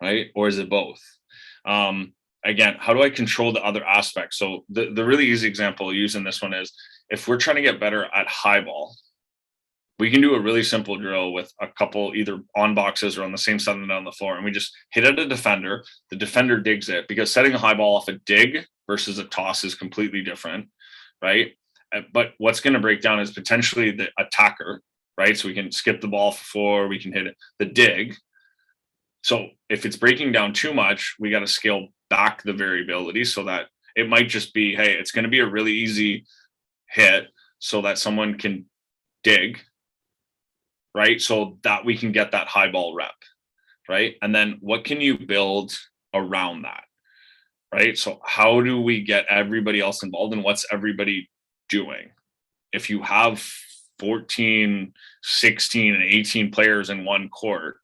Right? Or is it both? Again, how do I control the other aspects? So the really easy example using this one is, if we're trying to get better at high ball, we can do a really simple drill with a couple either on boxes or on the same side on the floor, and we just hit at a defender. The defender digs it, because setting a high ball off a dig versus a toss is completely different, right? But what's going to break down is potentially the attacker, right? So we can skip the ball for 4, we can hit it, the dig. So if it's breaking down too much, we got to scale back the variability so that it might just be, hey, it's going to be a really easy hit so that someone can dig, right? So that we can get that high ball rep, right? And then what can you build around that, right? So how do we get everybody else involved, and what's everybody doing? If you have 14, 16, and 18 players in one court,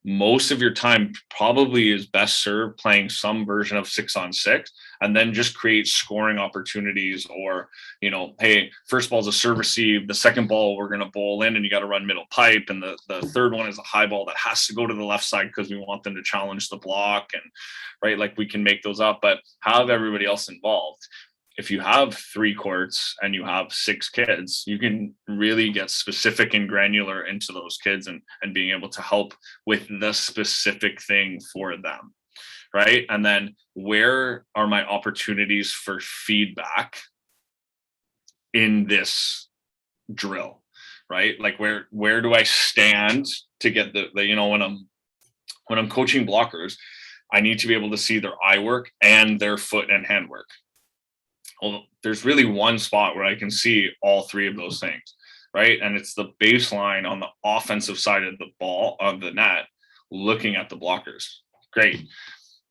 most of your time probably is best served playing some version of 6-on-6, and then just create scoring opportunities. Or, hey, first ball is a serve receive, the second ball we're going to bowl in and you got to run middle pipe, and the third one is a high ball that has to go to the left side because we want them to challenge the block, and right, like we can make those up, but have everybody else involved. If you have 3 courts and you have 6 kids, you can really get specific and granular into those kids and being able to help with the specific thing for them, right? And then, where are my opportunities for feedback in this drill, right? Like, where do I stand to get the when I'm coaching blockers, I need to be able to see their eye work and their foot and hand work. Well, there's really one spot where I can see all 3 of those things, right? And it's the baseline on the offensive side of the ball, of the net, looking at the blockers. Great.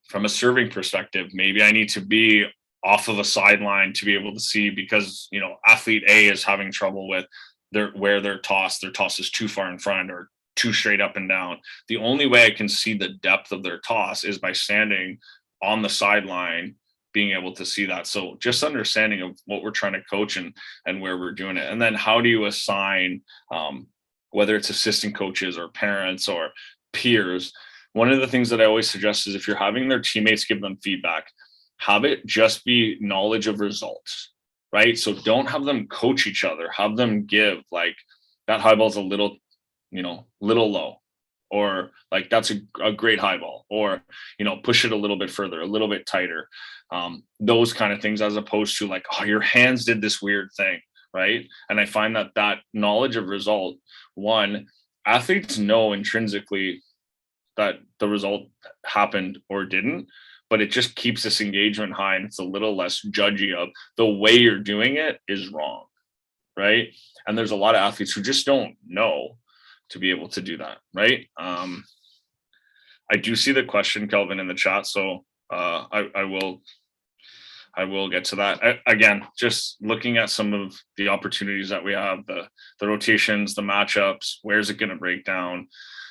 From a serving perspective, maybe I need to be off of a sideline to be able to see, because, athlete A is having trouble with where their toss is too far in front, or too straight up and down. The only way I can see the depth of their toss is by standing on the sideline, being able to see that. So just understanding of what we're trying to coach and where we're doing it. And then how do you assign, whether it's assistant coaches or parents or peers? One of the things that I always suggest is if you're having their teammates give them feedback, have it just be knowledge of results, right? So don't have them coach each other, have them give like that high ball's a little, little low, or like that's a great high ball, or, push it a little bit further, a little bit tighter. Those kind of things, as opposed to like, oh, your hands did this weird thing, right? And I find that knowledge of result, one, athletes know intrinsically that the result happened or didn't, but it just keeps this engagement high, and it's a little less judgy of the way you're doing it is wrong, right? And there's a lot of athletes who just don't know to be able to do that, right? I do see the question, Kelvin, in the chat, so I will get to that. Again, just looking at some of the opportunities that we have, the rotations, the matchups, where's it going to break down?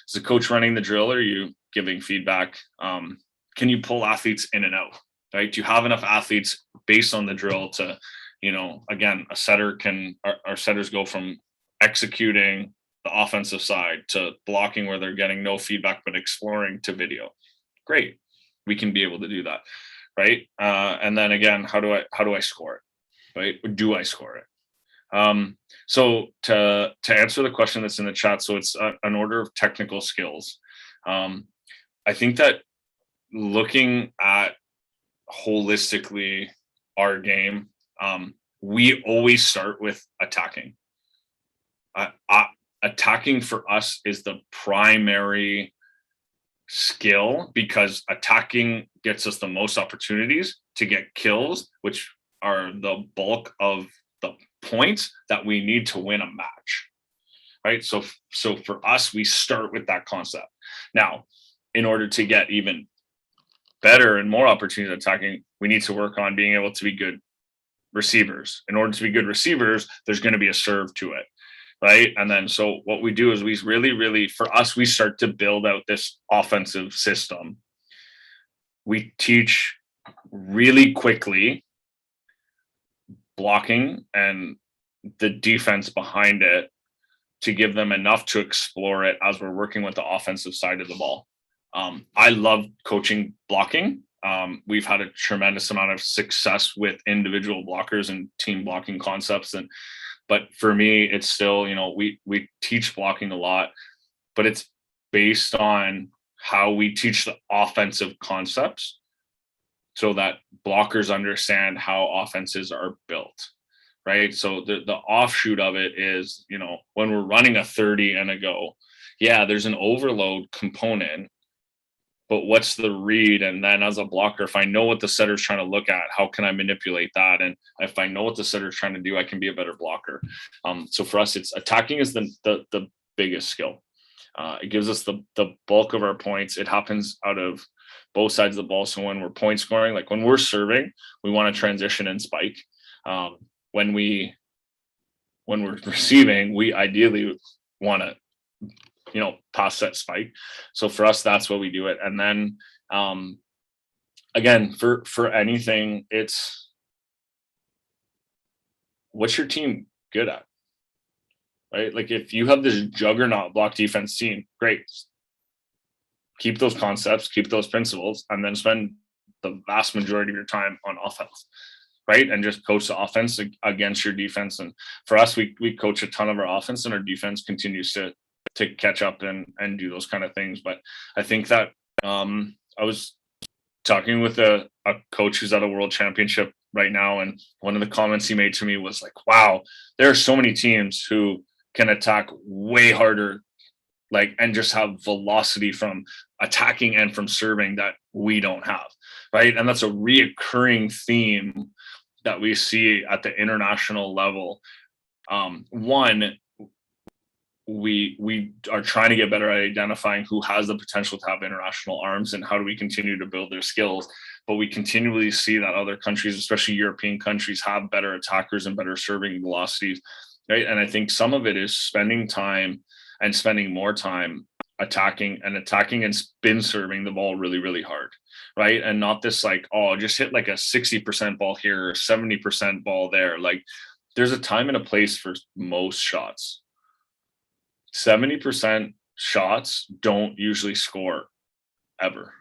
Is the coach running the drill, or are you giving feedback? Can you pull athletes in and out, right? Do you have enough athletes based on the drill to, again, our setters go from executing the offensive side to blocking where they're getting no feedback, but exploring to video. Great. We can be able to do that. Right. And then again, how do I score it? Right. Or do I score it? So to answer the question that's in the chat, so it's an order of technical skills. I think that looking at holistically our game, we always start with attacking. Attacking for us is the primary skill, because attacking gets us the most opportunities to get kills, which are the bulk of the points that we need to win a match, right? So for us, we start with that concept. Now, in order to get even better and more opportunities attacking, we need to work on being able to be good receivers. In order to be good receivers, there's going to be a serve to it, right? And then so what we do is we really, for us, we start to build out this offensive system. We teach really quickly blocking and the defense behind it to give them enough to explore it as we're working with the offensive side of the ball. I love coaching blocking. We've had a tremendous amount of success with individual blockers and team blocking concepts. But for me, it's still, we teach blocking a lot, but it's based on how we teach the offensive concepts so that blockers understand how offenses are built, right? So the offshoot of it is, when we're running a 30 and a go, yeah, there's an overload component, but what's the read? And then as a blocker, if I know what the setter's trying to look at, how can I manipulate that? And if I know what the setter's trying to do, I can be a better blocker. So for us, it's attacking is the biggest skill. It gives us the bulk of our points. It happens out of both sides of the ball. So when we're point scoring, like when we're serving, we want to transition and spike. When we're receiving, we ideally want to pass that spike. So for us, that's what we do it. And then again, for anything, it's what's your team good at, right? Like if you have this juggernaut block defense team, great. Keep those concepts, keep those principles, and then spend the vast majority of your time on offense, right? And just coach the offense against your defense. And for us, we coach a ton of our offense, and our defense continues to catch up and do those kind of things. But I think that I was talking with a coach who's at a world championship right now, and one of the comments he made to me was like, wow, there are so many teams who can attack way harder, like, and just have velocity from attacking and from serving that we don't have, right? And that's a reoccurring theme that we see at the international level. One, we are trying to get better at identifying who has the potential to have international arms and how do we continue to build their skills. But we continually see that other countries, especially European countries, have better attackers and better serving velocities, right? And I think some of it is spending time and spending more time attacking and spin serving the ball really, really hard, right? And not this like, oh, just hit like a 60% ball here or 70% ball there. Like there's a time and a place for most shots. 70% shots don't usually score ever.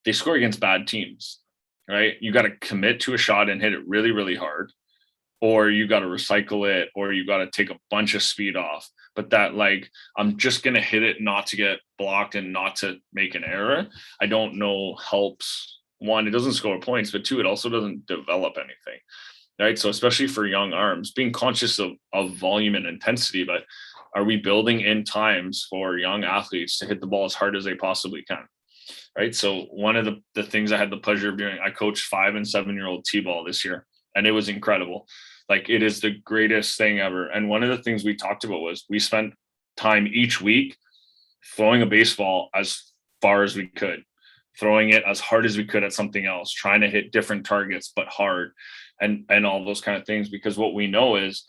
They score against bad teams, right? You got to commit to a shot and hit it really, really hard, or you got to recycle it, or you got to take a bunch of speed off. But that like, I'm just going to hit it not to get blocked and not to make an error, I don't know helps. One, it doesn't score points, but two, it also doesn't develop anything, right? So especially for young arms, being conscious of volume and intensity, but are we building in times for young athletes to hit the ball as hard as they possibly can? Right. So one of the things I had the pleasure of doing, I coached 5 and 7-year-old T-ball this year, and it was incredible. Like it is the greatest thing ever. And one of the things we talked about was we spent time each week throwing a baseball as far as we could, throwing it as hard as we could at something else, trying to hit different targets, but hard, and all those kind of things. Because what we know is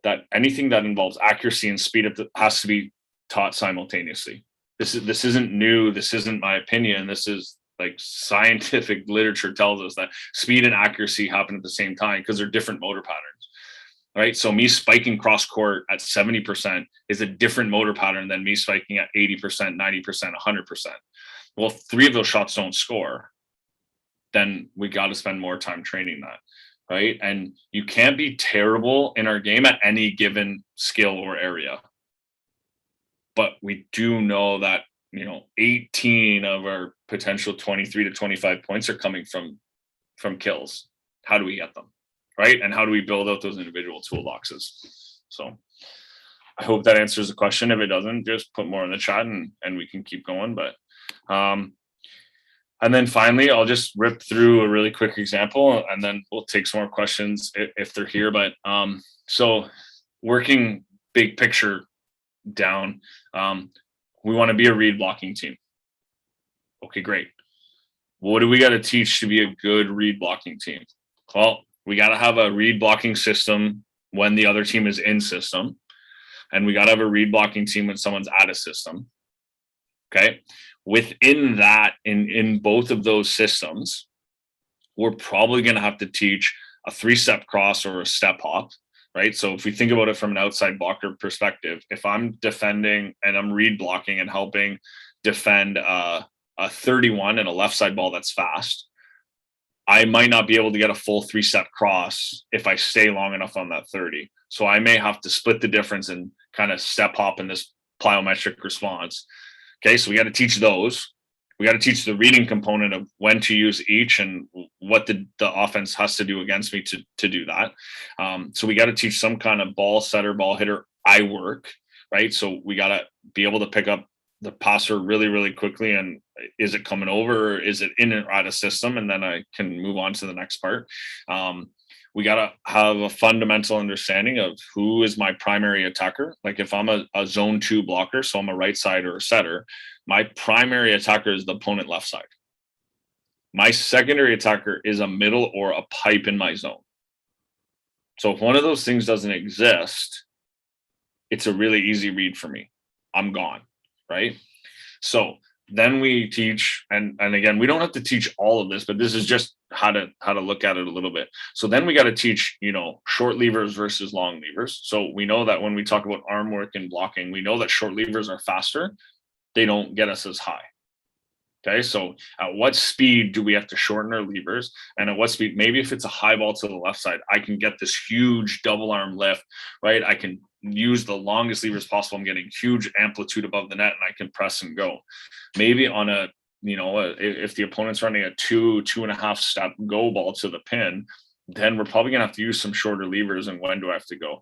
that anything that involves accuracy and speed has to be taught simultaneously. This isn't new. This isn't my opinion. This is like scientific literature tells us that speed and accuracy happen at the same time because they're different motor patterns, right? So me spiking cross court at 70% is a different motor pattern than me spiking at 80%, 90%, 100%. Well, if 3 of those shots don't score, then we got to spend more time training that, right? And you can't be terrible in our game at any given skill or area. But we do know that, 18 of our potential 23 to 25 points are coming from kills. How do we get them, right? And how do we build out those individual toolboxes? So I hope that answers the question. If it doesn't, just put more in the chat and we can keep going. But and then finally, I'll just rip through a really quick example, and then we'll take some more questions if they're here. But so working big picture down, we want to be a read blocking team. Okay, great. What do we got to teach to be a good read blocking team? Well, we got to have a read blocking system when the other team is in system, and we got to have a read blocking team when someone's out of system. Okay. Within that, in both of those systems, we're probably going to have to teach a 3-step cross or a step hop. Right. So if we think about it from an outside blocker perspective, if I'm defending and I'm read blocking and helping defend a 31 and a left side ball that's fast, I might not be able to get a full 3-step cross if I stay long enough on that 30. So I may have to split the difference and kind of step hop in this plyometric response. Okay. So we got to teach those. We got to teach the reading component of when to use each and what the offense has to do against me to do that. So we got to teach some kind of ball setter, ball hitter, eye work, right? So we got to be able to pick up the passer really, really quickly. And is it coming over? Or is it in or out of system? And then I can move on to the next part. We got to have a fundamental understanding of who is my primary attacker. Like if I'm a zone 2 blocker, so I'm a right side or a setter, my primary attacker is the opponent left side. My secondary attacker is a middle or a pipe in my zone. So if one of those things doesn't exist, it's a really easy read for me. I'm gone, right? So then we teach, and again, we don't have to teach all of this, but this is just how to look at it a little bit. So then we got to teach, short levers versus long levers. So we know that when we talk about arm work and blocking, we know that short levers are faster. They don't get us as high. Okay. So at what speed do we have to shorten our levers? And at what speed, maybe if it's a high ball to the left side, I can get this huge double arm lift, right? I can use the longest levers possible. I'm getting huge amplitude above the net and I can press and go. Maybe on if the opponent's running a 2.5 step go ball to the pin, then we're probably going to have to use some shorter levers. And when do I have to go?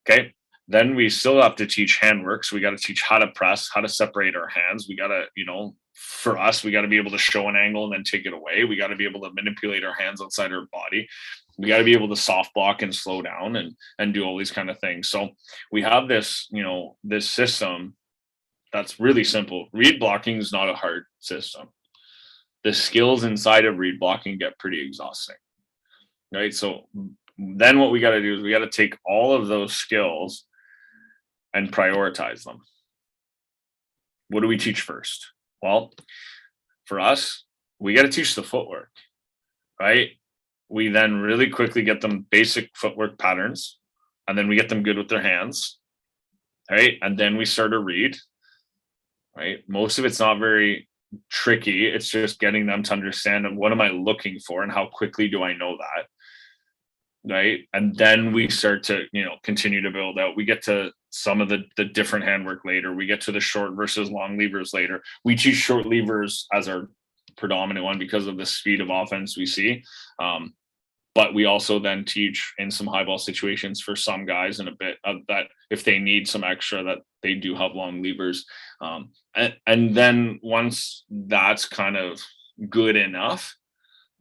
Okay. Then we still have to teach handwork. So we got to teach how to press, how to separate our hands. We got to, for us, we got to be able to show an angle and then take it away. We got to be able to manipulate our hands outside our body. We got to be able to soft block and slow down and do all these kind of things. So we have this, this system that's really simple. Read blocking is not a hard system. The skills inside of read blocking get pretty exhausting, right? So then what we got to do is we got to take all of those skills and prioritize them. What do we teach first? Well, for us, we got to teach the footwork, right? We then really quickly get them basic footwork patterns, and then we get them good with their hands, right? And then we start a read, right? Most of it's not very tricky. It's just getting them to understand what am I looking for and how quickly do I know that, right? And then we start to, continue to build out. We get to some of the different handwork later. We get to the short versus long levers later. We choose short levers as our predominant one because of the speed of offense we see. But we also then teach in some high ball situations for some guys and a bit of that if they need some extra that they do have long levers. And then once that's kind of good enough,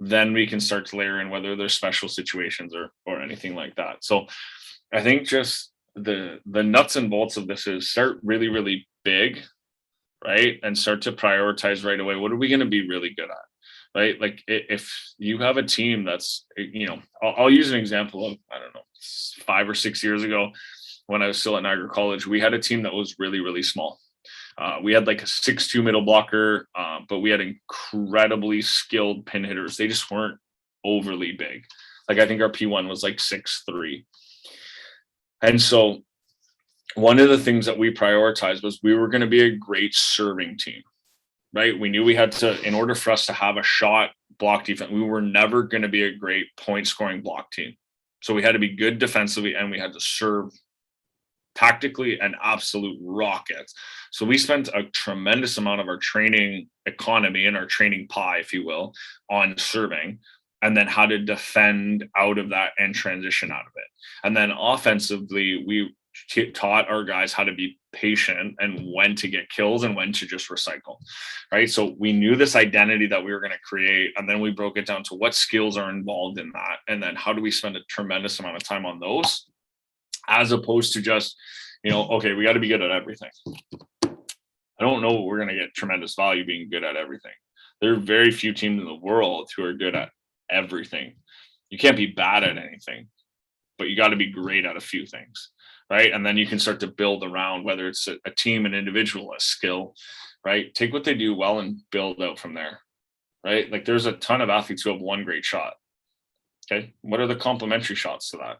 then we can start to layer in whether there's special situations or anything like that. So I think just the nuts and bolts of this is start really, really big, right? And start to prioritize right away. What are we going to be really good at? Right? Like if you have a team that's, I'll use an example of, I don't know, 5 or 6 years ago when I was still at Niagara College, we had a team that was really, really small. We had like a 6'2" middle blocker, but we had incredibly skilled pin hitters. They just weren't overly big. Like I think our P1 was like 6'3". And so one of the things that we prioritized was we were going to be a great serving team. Right. We knew we had to, in order for us to have a shot block defense, we were never going to be a great point scoring block team. So we had to be good defensively and we had to serve tactically an absolute rocket. So we spent a tremendous amount of our training economy and our training pie, if you will, on serving and then how to defend out of that and transition out of it. And then offensively, we taught our guys how to be patient and when to get kills and when to just recycle, right? So we knew this identity that we were going to create, and then we broke it down to what skills are involved in that, and then how do we spend a tremendous amount of time on those, as opposed to just, okay, we got to be good at everything. I don't know we're going to get tremendous value being good at everything. There are very few teams in the world who are good at everything. You can't be bad at anything, but you got to be great at a few things. Right. And then you can start to build around whether it's a team, an individual, a skill, right? Take what they do well and build out from there. Right. Like there's a ton of athletes who have one great shot. Okay. What are the complementary shots to that?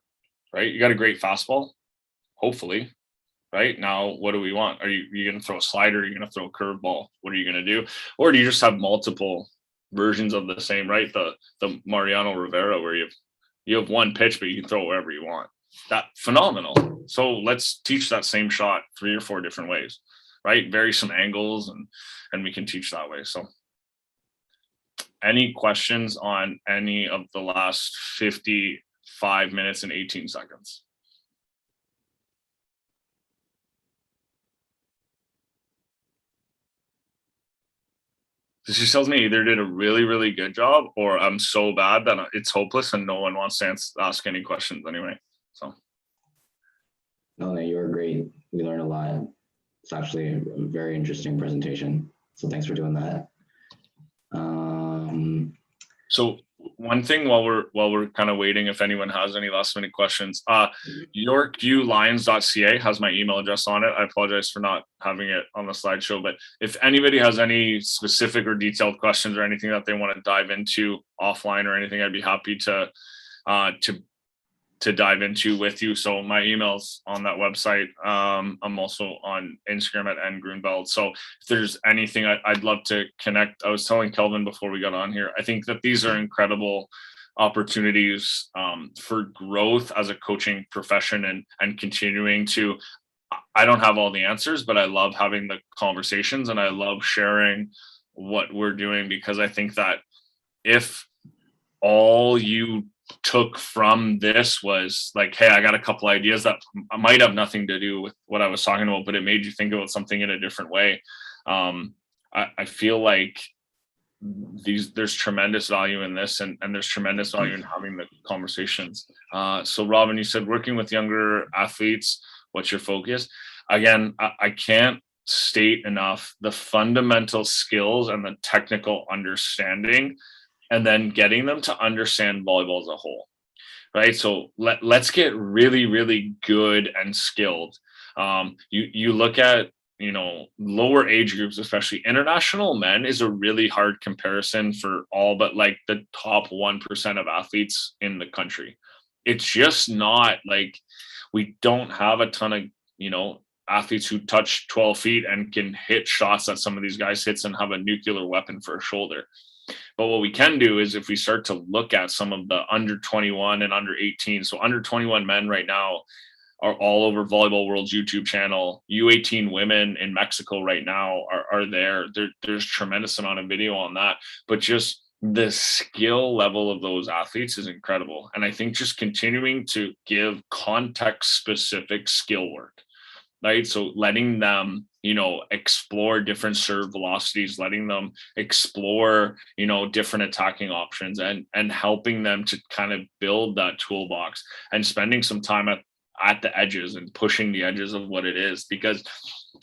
Right. You got a great fastball, hopefully. Right now, what do we want? Are you going to throw a slider? Are you going to throw a curveball? What are you going to do? Or do you just have multiple versions of the same, right? The Mariano Rivera, where you have one pitch, but you can throw wherever you want. That phenomenal. So let's teach that same shot 3 or 4 different ways, right? Vary some angles and we can teach that way. So any questions on any of the last 55 minutes and 18 seconds? This just tells me either did a really, really good job or I'm so bad that it's hopeless and no one wants to ask any questions anyway. So. No, you were great. We learned a lot. It's actually a very interesting presentation. So thanks for doing that. So one thing while we're kind of waiting, if anyone has any last minute questions, YorkViewLions.ca has my email address on it. I apologize for not having it on the slideshow, but if anybody has any specific or detailed questions or anything that they want to dive into offline or anything, I'd be happy to dive into with you. So my email's on that website. I'm also on Instagram at @Groenveld. So if there's anything, I'd love to connect. I was telling Kelvin before we got on here, I think that these are incredible opportunities for growth as a coaching profession and continuing to, I don't have all the answers, but I love having the conversations and I love sharing what we're doing, because I think that if all you took from this was like, hey, I got a couple ideas that might have nothing to do with what I was talking about, but it made you think about something in a different way. I feel like there's tremendous value in this and there's tremendous value in having the conversations. So Robin, you said working with younger athletes, what's your focus? Again, I can't state enough the fundamental skills and the technical understanding, and then getting them to understand volleyball as a whole, right? So let's get really, really good and skilled You look at, lower age groups, especially international men, is a really hard comparison for all but like the top 1% of athletes in the country. It's just not like we don't have a ton of, athletes who touch 12 feet and can hit shots that some of these guys hits and have a nuclear weapon for a shoulder. But what we can do is if we start to look at some of the under 21 and under 18, so under 21 men right now are all over Volleyball World's YouTube channel. U18 women in Mexico right now are there. There's tremendous amount of video on that, but just the skill level of those athletes is incredible. And I think just continuing to give context specific skill work, right? So letting them, explore different serve velocities, letting them explore, different attacking options and helping them to kind of build that toolbox and spending some time at the edges and pushing the edges of what it is. Because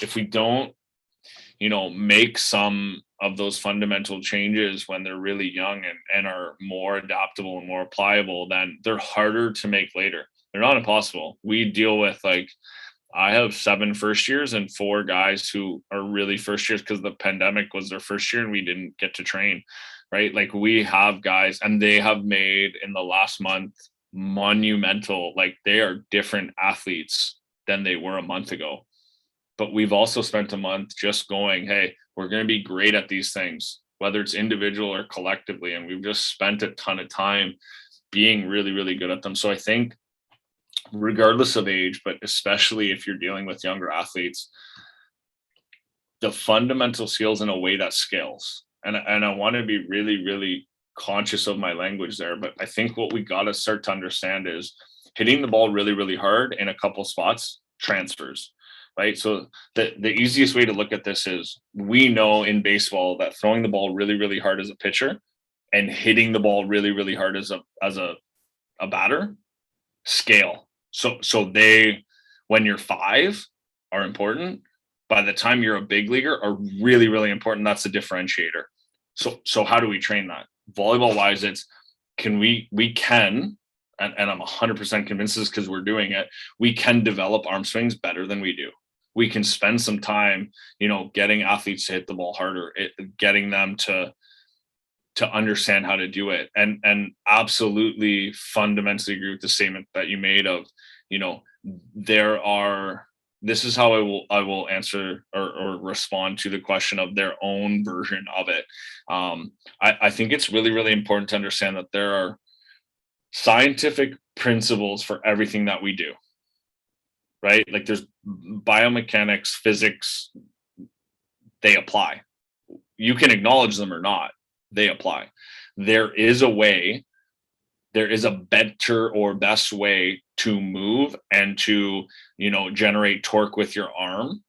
if we don't, make some of those fundamental changes when they're really young and are more adaptable and more pliable, then they're harder to make later. They're not impossible. We deal with I have 7 first years and 4 guys who are really first years because the pandemic was their first year and we didn't get to train, right? Like we have guys and they have made in the last month monumental, like they are different athletes than they were a month ago. But we've also spent a month just going, hey, we're going to be great at these things, whether it's individual or collectively. And we've just spent a ton of time being really, really good at them. So I think regardless of age, but especially if you're dealing with younger athletes, the fundamental skills in a way that scales. And I want to be really, really conscious of my language there. But I think what we got to start to understand is hitting the ball really, really hard in a couple spots transfers, right? So the easiest way to look at this is we know in baseball that throwing the ball really, really hard as a pitcher and hitting the ball really, really hard as a batter scale. So they, when you're 5, are important. By the time you're a big leaguer, are really, really important. That's a differentiator. So how do we train that? Volleyball wise, it's we can, and I'm 100% convinced this because we're doing it. We can develop arm swings better than we do. We can spend some time, getting athletes to hit the ball harder, getting them to understand how to do it, and absolutely fundamentally agree with the statement that you made of, this is how I will answer or respond to the question of their own version of it. I think it's really, really important to understand that there are scientific principles for everything that we do, right? Like there's biomechanics, physics, they apply. You can acknowledge them or not, they apply. There is a better or best way to move and to, generate torque with your arm,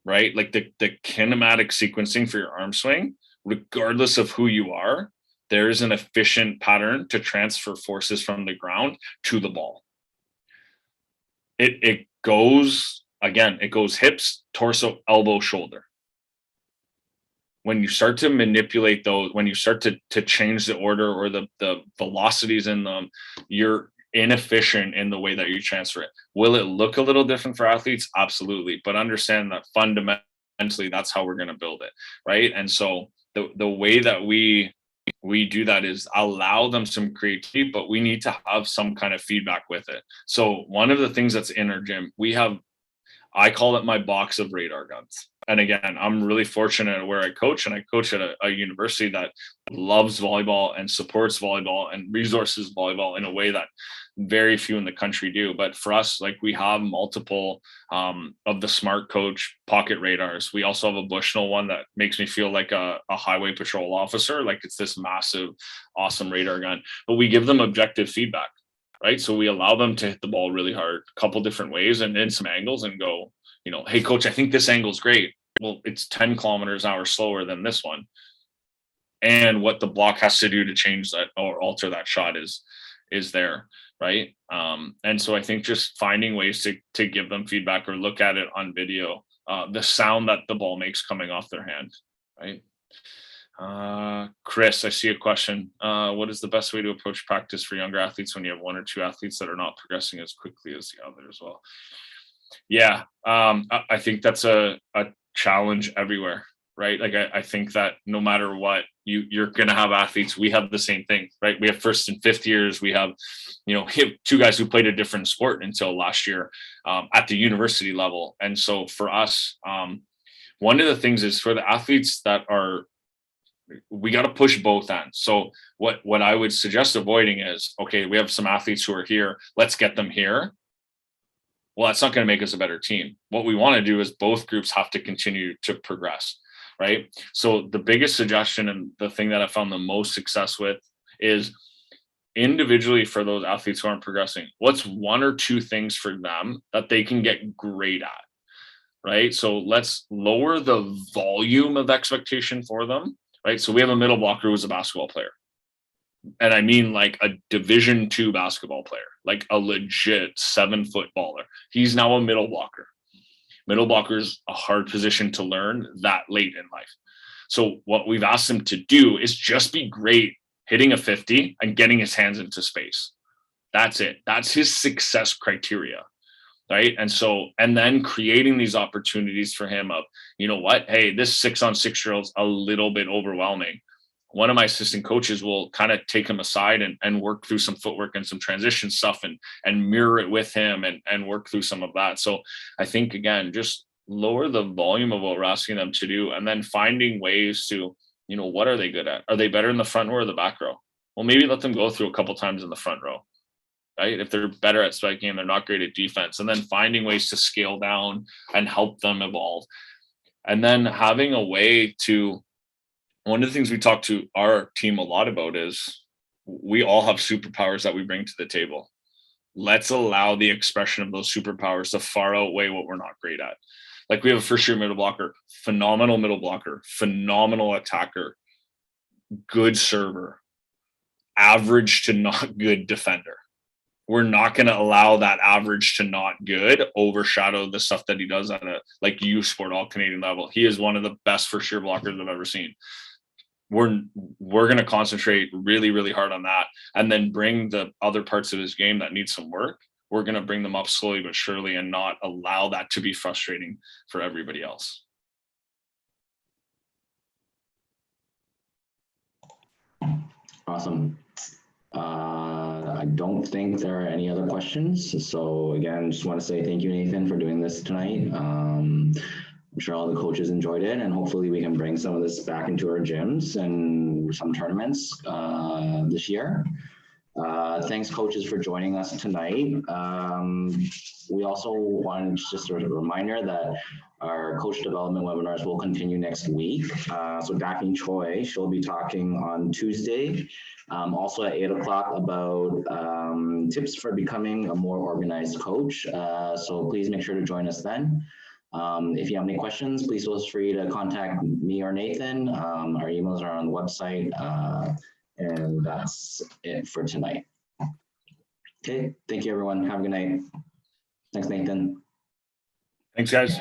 right? Like the kinematic sequencing for your arm swing, regardless of who you are, there is an efficient pattern to transfer forces from the ground to the ball. It goes hips, torso, elbow, shoulder. When you start to manipulate those, when you start to change the order or the velocities in them, you're inefficient in the way that you transfer it. Will it look a little different for athletes? Absolutely. But understand that fundamentally, that's how we're going to build it, right? And so the way that we do that is allow them some creativity, but we need to have some kind of feedback with it. So one of the things that's in our gym, I call it my box of radar guns. And again, I'm really fortunate where I coach, and I coach at a university that loves volleyball and supports volleyball and resources volleyball in a way that very few in the country do. But for us, like we have multiple of the Smart Coach pocket radars. We also have a Bushnell one that makes me feel like a highway patrol officer. Like it's this massive, awesome radar gun, but we give them objective feedback, right? So we allow them to hit the ball really hard, a couple different ways and in some angles and go, hey coach, I think this angle's great. Well, it's 10 kilometers an hour slower than this one. And what the block has to do to change that or alter that shot is there, right? And so I think just finding ways to give them feedback or look at it on video, the sound that the ball makes coming off their hand, right? Chris, I see a question. What is the best way to approach practice for younger athletes when you have 1 or 2 athletes that are not progressing as quickly as the other as well? Yeah, I think that's a challenge everywhere, right? Like I think that no matter what, you're gonna have athletes. We have the same thing, right? We have first and fifth years. We have, two guys who played a different sport until last year at the university level. And so for us, one of the things is for the athletes that are, we got to push both ends. So what I would suggest avoiding is, okay, we have some athletes who are here. Let's get them here. Well, that's not going to make us a better team. What we want to do is both groups have to continue to progress, right? So the biggest suggestion and the thing that I found the most success with is individually for those athletes who aren't progressing, what's one or two things for them that they can get great at, right? So let's lower the volume of expectation for them, right? So we have a middle blocker who's a basketball player. And I mean like a Division II basketball player, like a legit 7-foot baller. He's now a middle blocker. Middle blocker is a hard position to learn that late in life. So what we've asked him to do is just be great hitting a 50 and getting his hands into space. That's it. That's his success criteria. Right. And then creating these opportunities for him of, you know what, hey, this 6-on-6-year-old's a little bit overwhelming. One of my assistant coaches will kind of take him aside and work through some footwork and some transition stuff and mirror it with him and work through some of that. So I think, again, just lower the volume of what we're asking them to do, and then finding ways to, what are they good at? Are they better in the front row or the back row? Well, maybe let them go through a couple times in the front row, right? If they're better at spiking and they're not great at defense, and then finding ways to scale down and help them evolve. And then having a way to, one of the things we talk to our team a lot about is we all have superpowers that we bring to the table. Let's allow the expression of those superpowers to far outweigh what we're not great at. Like we have a first-year middle blocker, phenomenal attacker, good server, average to not good defender. We're not going to allow that average to not good overshadow the stuff that he does at a like youth sport all Canadian level. He is one of the best first-year blockers I've ever seen. We're going to concentrate really, really hard on that, and then bring the other parts of his game that need some work. We're going to bring them up slowly but surely and not allow that to be frustrating for everybody else. Awesome. I don't think there are any other questions. So again, just want to say thank you, Nathan, for doing this tonight. I'm sure all the coaches enjoyed it, and hopefully we can bring some of this back into our gyms and some tournaments this year. Thanks, coaches, for joining us tonight. We also want just a reminder that our coach development webinars will continue next week. So Daphne Choi, she'll be talking on Tuesday, also at 8 o'clock about tips for becoming a more organized coach. So please make sure to join us then. If you have any questions, please feel free to contact me or Nathan. Our emails are on the website. And that's it for tonight. Okay, thank you, everyone. Have a good night. Thanks, Nathan. Thanks, guys.